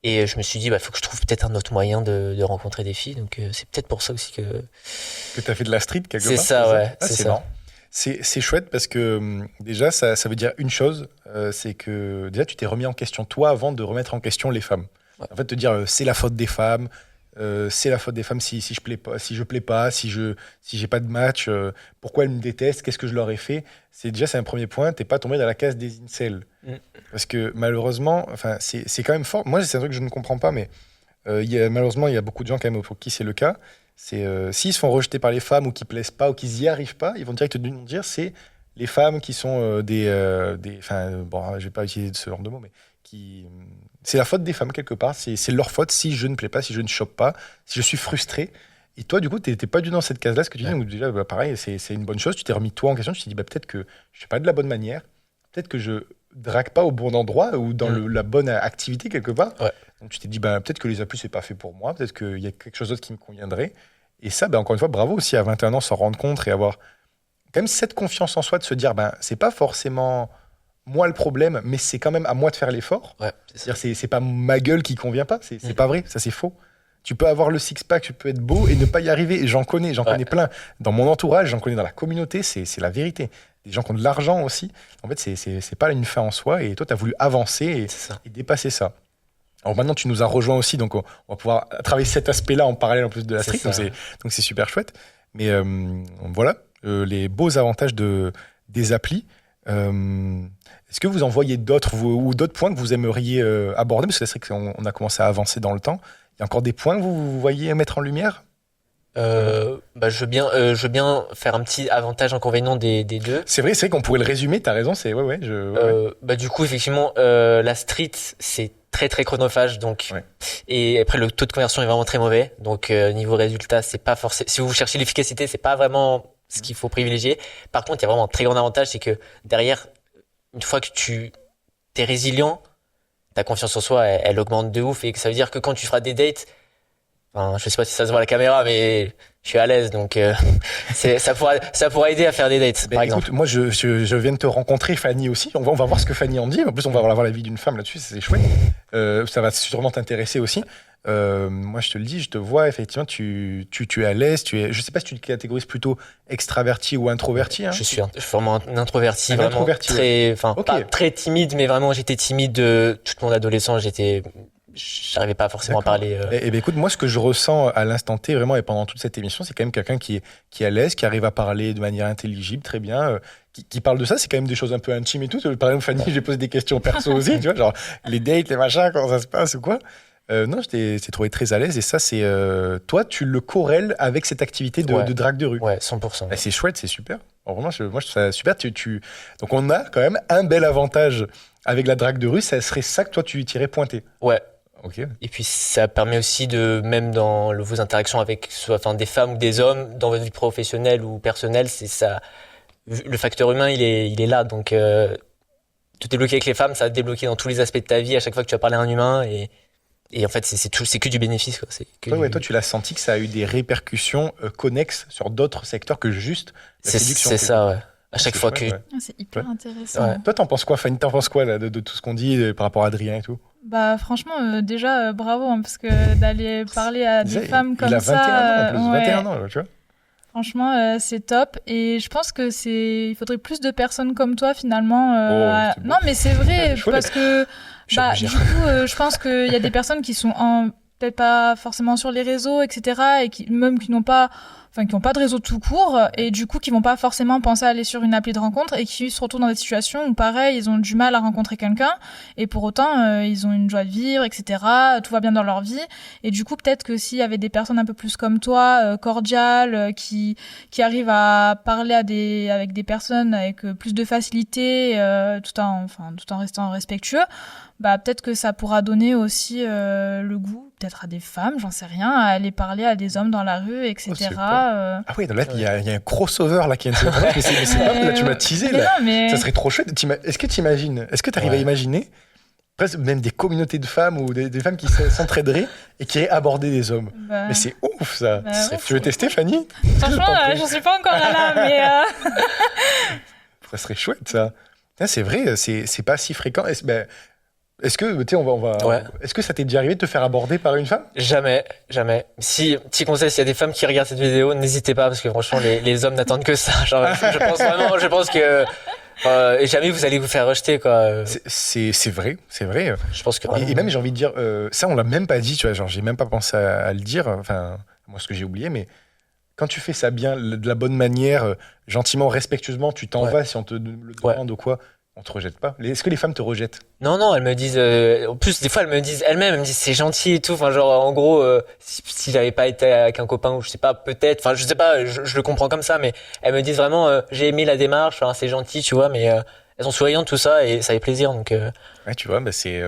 Et je me suis dit, faut que je trouve peut-être un autre moyen de rencontrer des filles. Donc, c'est peut-être pour ça aussi que tu as fait de la street quelque part. C'est ça, ouais. C'est ça. C'est chouette parce que déjà, ça veut dire une chose, c'est que déjà, tu t'es remis en question toi avant de remettre en question les femmes. Ouais. En fait, te dire, c'est la faute des femmes. C'est la faute des femmes si je plais pas, si j'ai pas de match, pourquoi elles me détestent, qu'est-ce que je leur ai fait. C'est un premier point, t'es pas tombé dans la case des incels. Parce que malheureusement, c'est quand même fort. Moi, c'est un truc que je ne comprends pas, mais malheureusement, il y a beaucoup de gens quand même pour qui c'est le cas. S'ils se font rejeter par les femmes ou qu'ils plaisent pas ou qu'ils y arrivent pas, ils vont directement dire c'est les femmes qui sont je vais pas utiliser ce genre de mots, mais c'est la faute des femmes quelque part, c'est leur faute si je ne plais pas, si je ne chope pas, si je suis frustré. Et toi, du coup, t'es pas du tout dans cette case-là, ce que tu dis, donc déjà, pareil, c'est une bonne chose, tu t'es remis toi en question, tu t'es dit, peut-être que je fais pas de la bonne manière, peut-être que je drague pas au bon endroit ou dans la bonne activité quelque part. Ouais. Donc tu t'es dit, peut-être que les applis, c'est pas fait pour moi, peut-être qu'il y a quelque chose d'autre qui me conviendrait. Et ça, encore une fois, bravo aussi à 21 ans, s'en rendre compte et avoir quand même cette confiance en soi de se dire, c'est pas forcément moi le problème, mais c'est quand même à moi de faire l'effort. Ouais, c'est-à-dire, c'est pas ma gueule qui convient pas, c'est pas vrai, ça c'est faux. Tu peux avoir le six-pack, tu peux être beau et ne pas y arriver. Et j'en connais plein. Dans mon entourage, j'en connais dans la communauté, c'est la vérité. Des gens qui ont de l'argent aussi. En fait, c'est pas une fin en soi. Et toi, tu as voulu avancer et dépasser ça. Alors maintenant, tu nous as rejoints aussi, donc on va pouvoir travailler cet aspect-là en parallèle en plus de la street. Donc c'est super chouette. Mais voilà, les beaux avantages des applis. Est-ce que vous en voyez d'autres ou d'autres points que vous aimeriez aborder? Parce que c'est vrai qu'on a commencé à avancer dans le temps. Il y a encore des points que vous voyez mettre en lumière? Je veux bien faire un petit avantage-inconvénient des deux. C'est vrai qu'on pourrait le résumer, t'as raison. Du coup, effectivement, la street, c'est très très chronophage, donc et après le taux de conversion est vraiment très mauvais, donc niveau résultat, c'est pas forcément. Si vous cherchez l'efficacité, c'est pas vraiment ce qu'il faut privilégier. Par contre, il y a vraiment un très grand avantage, c'est que derrière, une fois que tu es résilient, ta confiance en soi, elle augmente de ouf, et ça veut dire que quand tu feras des dates, je sais pas si ça se voit à la caméra, mais je suis à l'aise, donc ça pourra aider à faire des dates, par exemple. Moi, je viens de te rencontrer, Fanny aussi. On va voir ce que Fanny en dit. En plus, on va avoir la vie d'une femme là-dessus, c'est chouette. Ça va sûrement t'intéresser aussi. Moi, je te le dis, je te vois, effectivement, tu es à l'aise. Je sais pas si tu te catégorises plutôt extraverti ou introverti. Hein. Je suis vraiment un introverti, vraiment très, pas très timide, mais vraiment, j'étais timide toute mon adolescence. J'arrivais pas forcément à parler. Écoute, moi, ce que je ressens à l'instant T, vraiment, et pendant toute cette émission, c'est quand même quelqu'un qui est à l'aise, qui arrive à parler de manière intelligible, très bien, qui parlent de ça, c'est quand même des choses un peu intimes et tout. Par exemple, Fanny, je lui pose des questions perso aussi, tu vois, genre les dates, les machins, comment ça se passe ou quoi. Non, je t'ai trouvé très à l'aise et ça, c'est toi, tu le corrèles avec cette activité de drague de rue. Ouais, 100%. C'est chouette, c'est super. Alors, vraiment, moi, je trouve ça super. Donc, on a quand même un bel avantage avec la drague de rue. Ça serait ça que toi, tu t'irais pointer. Ouais. Ok. Et puis ça permet aussi même dans vos interactions avec des femmes ou des hommes, dans votre vie professionnelle ou personnelle, c'est ça. Le facteur humain, il est là. Donc, te débloquer avec les femmes, ça va te débloquer dans tous les aspects de ta vie à chaque fois que tu vas parler à un humain. Et en fait, c'est que du bénéfice, quoi. Toi, tu l'as senti que ça a eu des répercussions connexes sur d'autres secteurs que juste la séduction. C'est ça, ouais. À chaque fois chouette, que. C'est hyper intéressant. Ouais. Toi, t'en penses quoi, Fanny? T'en penses quoi là, de tout ce qu'on dit par rapport à Adrien et tout? Bah franchement, déjà, bravo, hein, parce que d'aller parler à des femmes comme ça... Il a 21 ans en plus, ouais. 21 ans, tu vois. Franchement, c'est top. Et je pense que il faudrait plus de personnes comme toi, finalement. Non, mais c'est vrai, parce que du coup, je pense qu'il y a des personnes qui sont peut-être pas forcément sur les réseaux, etc., et qui n'ont pas de réseau tout court, et du coup qui vont pas forcément penser à aller sur une appli de rencontre, et qui se retrouvent dans des situations où pareil, ils ont du mal à rencontrer quelqu'un, et pour autant ils ont une joie de vivre, etc., tout va bien dans leur vie. Et du coup peut-être que s'il y avait des personnes un peu plus comme toi, cordiales, qui arrivent à parler avec des personnes avec plus de facilité, tout en restant respectueux, bah peut-être que ça pourra donner aussi le goût peut-être à des femmes, j'en sais rien, à aller parler à des hommes dans la rue, etc. Ah oui, là il y a un crossover là qui vient de se faire. Mais c'est pas là, tu m'as teasé là. Ça serait trop chouette. Est-ce que tu imagines, est-ce que tu arrives à imaginer presque même des communautés de femmes ou des femmes qui s'entraideraient et qui iraient aborder des hommes? Mais c'est ouf ça. Tu veux tester, Fanny? Franchement, j'en suis pas encore là, mais ça serait chouette ça. C'est vrai, c'est pas si fréquent. Est-ce que, tu sais, est-ce que ça t'est déjà arrivé de te faire aborder par une femme? Jamais. Si, petit conseil, s'il y a des femmes qui regardent cette vidéo, n'hésitez pas, parce que franchement, les hommes n'attendent que ça. Genre, je pense que jamais vous allez vous faire rejeter, quoi. C'est vrai. Je pense que. Et même, j'ai envie de dire, ça, on l'a même pas dit, tu vois, genre, j'ai même pas pensé à le dire, enfin, moi, ce que j'ai oublié, mais quand tu fais ça bien, de la bonne manière, gentiment, respectueusement, tu t'en vas si on te le demande ou quoi. On te rejette pas. Est-ce que les femmes te rejettent? Non, elles me disent. En plus, des fois, elles me disent c'est gentil et tout. Enfin, genre, en gros, si j'avais pas été avec un copain ou je sais pas, peut-être. Enfin, je sais pas, je le comprends comme ça, mais elles me disent vraiment, j'ai aimé la démarche. Enfin, c'est gentil, tu vois, mais elles sont souriantes, tout ça, et ça fait plaisir. Donc. Ouais, tu vois, c'est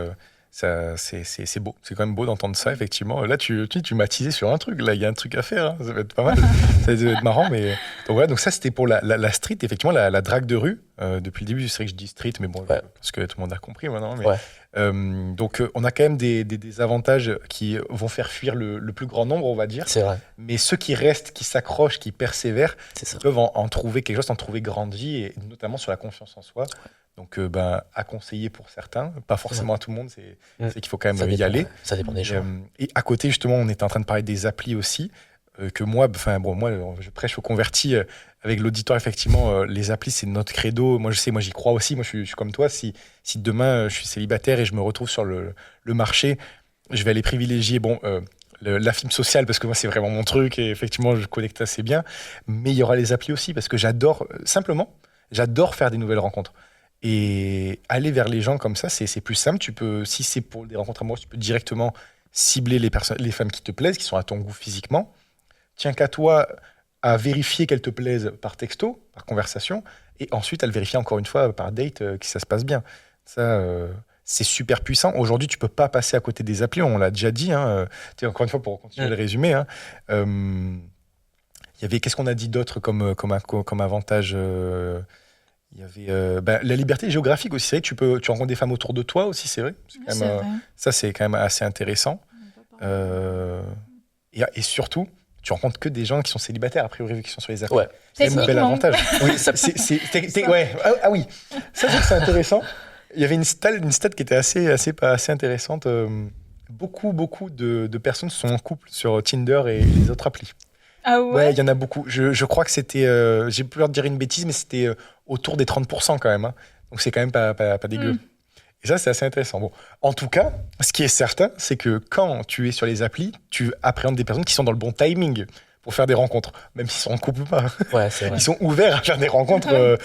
beau. C'est quand même beau d'entendre ça, effectivement. Là, tu m'as teasé sur un truc. Là, il y a un truc à faire. Hein. Ça va être pas mal. Ça va être marrant. Mais donc voilà. Donc ça, c'était pour la street. Effectivement, la drague de rue. Depuis le début, c'est vrai que je dis street, mais bon, parce que tout le monde a compris maintenant. Mais, donc, on a quand même des avantages qui vont faire fuir le plus grand nombre, on va dire. C'est vrai. Mais ceux qui restent, qui s'accrochent, qui persévèrent, peuvent en trouver quelque chose, en trouver grandi, et notamment sur la confiance en soi. Donc, à conseiller pour certains, pas forcément à tout le monde, c'est qu'il faut quand même y aller. Ça dépend des gens. Et à côté, justement, on était en train de parler des applis aussi, que moi, je prêche aux convertis avec l'auditoire, effectivement, les applis, c'est notre credo. Moi, j'y crois aussi. Moi, je suis comme toi. Si demain, je suis célibataire et je me retrouve sur le marché, je vais aller privilégier, la film sociale, parce que moi, c'est vraiment mon truc, et effectivement, je connecte assez bien. Mais il y aura les applis aussi, parce que j'adore faire des nouvelles rencontres. Et aller vers les gens comme ça, c'est plus simple. Tu peux, si c'est pour des rencontres amoureuses, tu peux directement cibler les femmes qui te plaisent, qui sont à ton goût physiquement. Tiens qu'à toi à vérifier qu'elles te plaisent par texto, par conversation, et ensuite à le vérifier encore une fois par date, que ça se passe bien. Ça, c'est super puissant. Aujourd'hui, tu peux pas passer à côté des applis, on l'a déjà dit. Hein. Encore une fois, pour continuer le résumé, hein, y avait, qu'est-ce qu'on a dit d'autre comme avantage il y avait la liberté géographique aussi. C'est vrai, tu rencontres des femmes autour de toi aussi, c'est vrai. Vrai. Ça, c'est quand même assez intéressant. Et surtout, tu rencontres que des gens qui sont célibataires, a priori, vu qu'ils sont sur les applis. Ouais. C'est un bel avantage. Oui, ouais. Ah oui, ça, c'est intéressant. Il y avait une stat qui était assez intéressante. Beaucoup de personnes sont en couple sur Tinder et les autres applis. Ah ouais? Ouais, il y en a beaucoup. Je crois que c'était, j'ai peur de dire une bêtise, mais c'était autour des 30% quand même. Hein. Donc c'est quand même pas dégueu. Et ça, c'est assez intéressant. Bon, en tout cas, ce qui est certain, c'est que quand tu es sur les applis, tu appréhendes des personnes qui sont dans le bon timing pour faire des rencontres, même s'ils sont en couple ou pas. Ouais, c'est vrai. Ils sont ouverts à faire des rencontres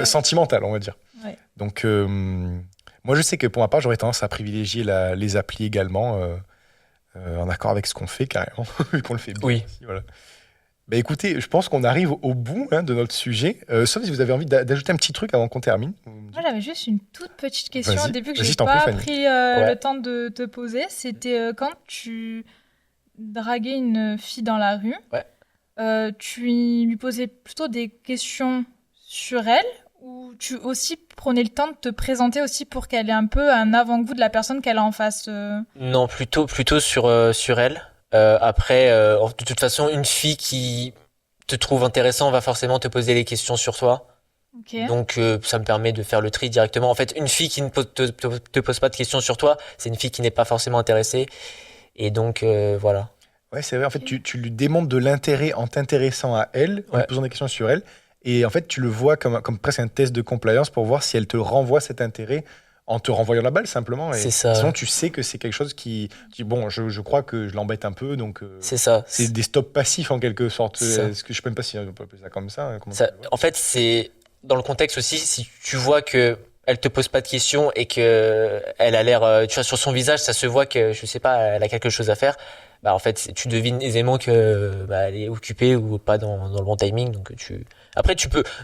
sentimentales, on va dire. Ouais. Donc, moi, je sais que pour ma part, j'aurais tendance à privilégier les applis également, en accord avec ce qu'on fait carrément, vu qu'on le fait bien. Oui. Aussi, voilà. Bah, écoutez, je pense qu'on arrive au bout de notre sujet. Sauf si vous avez envie d'ajouter un petit truc avant qu'on termine. Moi, j'avais juste une toute petite question Vas-y. au début que Vas-y, j'ai je t'en prie, pas Fanny. pris le temps de te poser. C'était quand tu draguais une fille dans la rue, tu lui posais plutôt des questions sur elle ou tu aussi prenais le temps de te présenter aussi pour qu'elle ait un peu un avant-goût de la personne qu'elle a en face Non, plutôt sur elle. Après, de toute façon, une fille qui te trouve intéressant va forcément te poser des questions sur toi. Ok. Donc, ça me permet de faire le tri directement. En fait, une fille qui ne te pose pas de questions sur toi, c'est une fille qui n'est pas forcément intéressée. Et donc, voilà. Ouais, c'est vrai. En fait, tu lui démontres de l'intérêt en t'intéressant à elle, en lui posant des questions sur elle. Et en fait, tu le vois comme presque un test de compliance pour voir si elle te renvoie cet intérêt en te renvoyant la balle simplement. Et C'est ça. sinon, tu sais que c'est quelque chose qui bon, je crois que je l'embête un peu, donc C'est ça. c'est des stops passifs en quelque sorte. C'est ça. Est-ce que je sais même pas si on peut appeler ça comme ça, comment Ça- tu le vois en fait, c'est dans le contexte aussi, si tu vois que elle te pose pas de questions et que elle a l'air, tu vois, sur son visage, ça se voit que, je sais pas, elle a quelque chose à faire. Bah, en fait, tu devines aisément que, bah, elle est occupée ou pas dans le bon timing. Donc, après,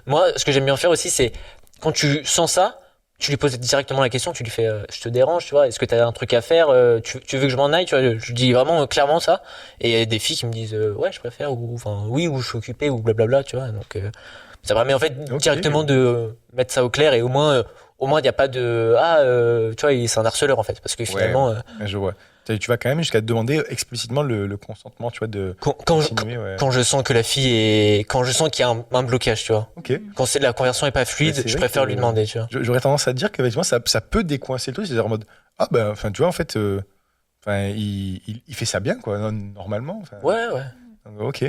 moi, ce que j'aime bien faire aussi, c'est, quand tu sens ça, tu lui poses directement la question, tu lui fais, je te dérange, tu vois, est-ce que t'as un truc à faire, tu veux que je m'en aille, tu vois, je dis vraiment clairement ça. Et il y a des filles qui me disent, ouais, je préfère, ou, enfin, oui, ou je suis occupé, ou blablabla, tu vois, donc, ça permet en fait directement de mettre ça au clair et au moins il n'y a pas de tu vois, c'est un harceleur en fait parce que finalement je vois. Tu vas quand même jusqu'à te demander explicitement le consentement, tu vois, de quand je sens que quand je sens qu'il y a un blocage, tu vois. Ok. Quand la conversation est pas fluide, je préfère lui demander, tu vois. J'aurais tendance à dire qu'effectivement ça peut décoincer le truc, c'est en mode enfin tu vois en fait il fait ça bien quoi normalement. Ouais. Ok.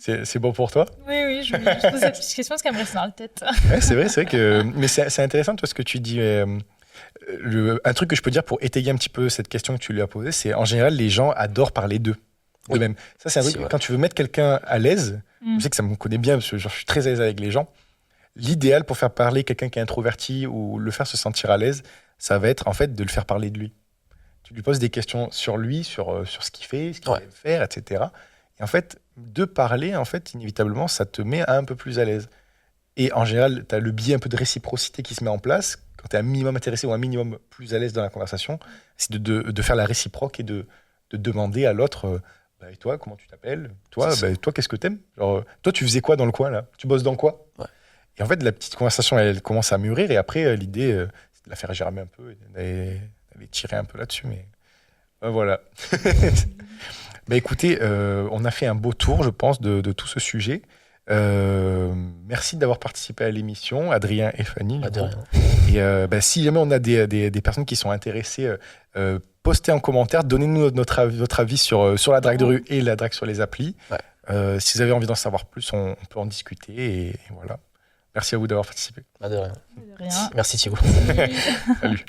C'est bon pour toi? Oui, je pose cette petite question parce qu'elle me reste dans la tête. Ouais, c'est vrai que. Mais c'est intéressant, toi, ce que tu dis. Un truc que je peux dire pour étayer un petit peu cette question que tu lui as posée, c'est en général, les gens adorent parler d'eux. Oui. Même. Ça, c'est un truc, quand tu veux mettre quelqu'un à l'aise, je sais que ça me connaît bien, parce que je suis très à l'aise avec les gens. L'idéal pour faire parler quelqu'un qui est introverti ou le faire se sentir à l'aise, ça va être en fait de le faire parler de lui. Tu lui poses des questions sur lui, sur ce qu'il fait, ce qu'il aime faire, etc. Et en fait, de parler, en fait, inévitablement, ça te met un peu plus à l'aise. Et en général, tu as le biais un peu de réciprocité qui se met en place. Quand tu es un minimum intéressé ou un minimum plus à l'aise dans la conversation, c'est de faire la réciproque et de demander à l'autre et toi, comment tu t'appelles? Toi, qu'est-ce que t'aimes? Genre, toi, tu faisais quoi dans le coin, là? Tu bosses dans quoi? Et en fait, la petite conversation, elle commence à mûrir. Et après, l'idée, c'est de la faire germer un peu, d'aller tirer un peu là-dessus. Mais voilà. Écoutez, on a fait un beau tour, je pense, de tout ce sujet. Merci d'avoir participé à l'émission, Adrien et Fanny. Et si jamais on a des personnes qui sont intéressées, postez en commentaire, donnez-nous votre avis sur la drague de rue et la drague sur les applis. Si vous avez envie d'en savoir plus, on peut en discuter. Et voilà. Merci à vous d'avoir participé. De rien. Merci Thibaut. Salut.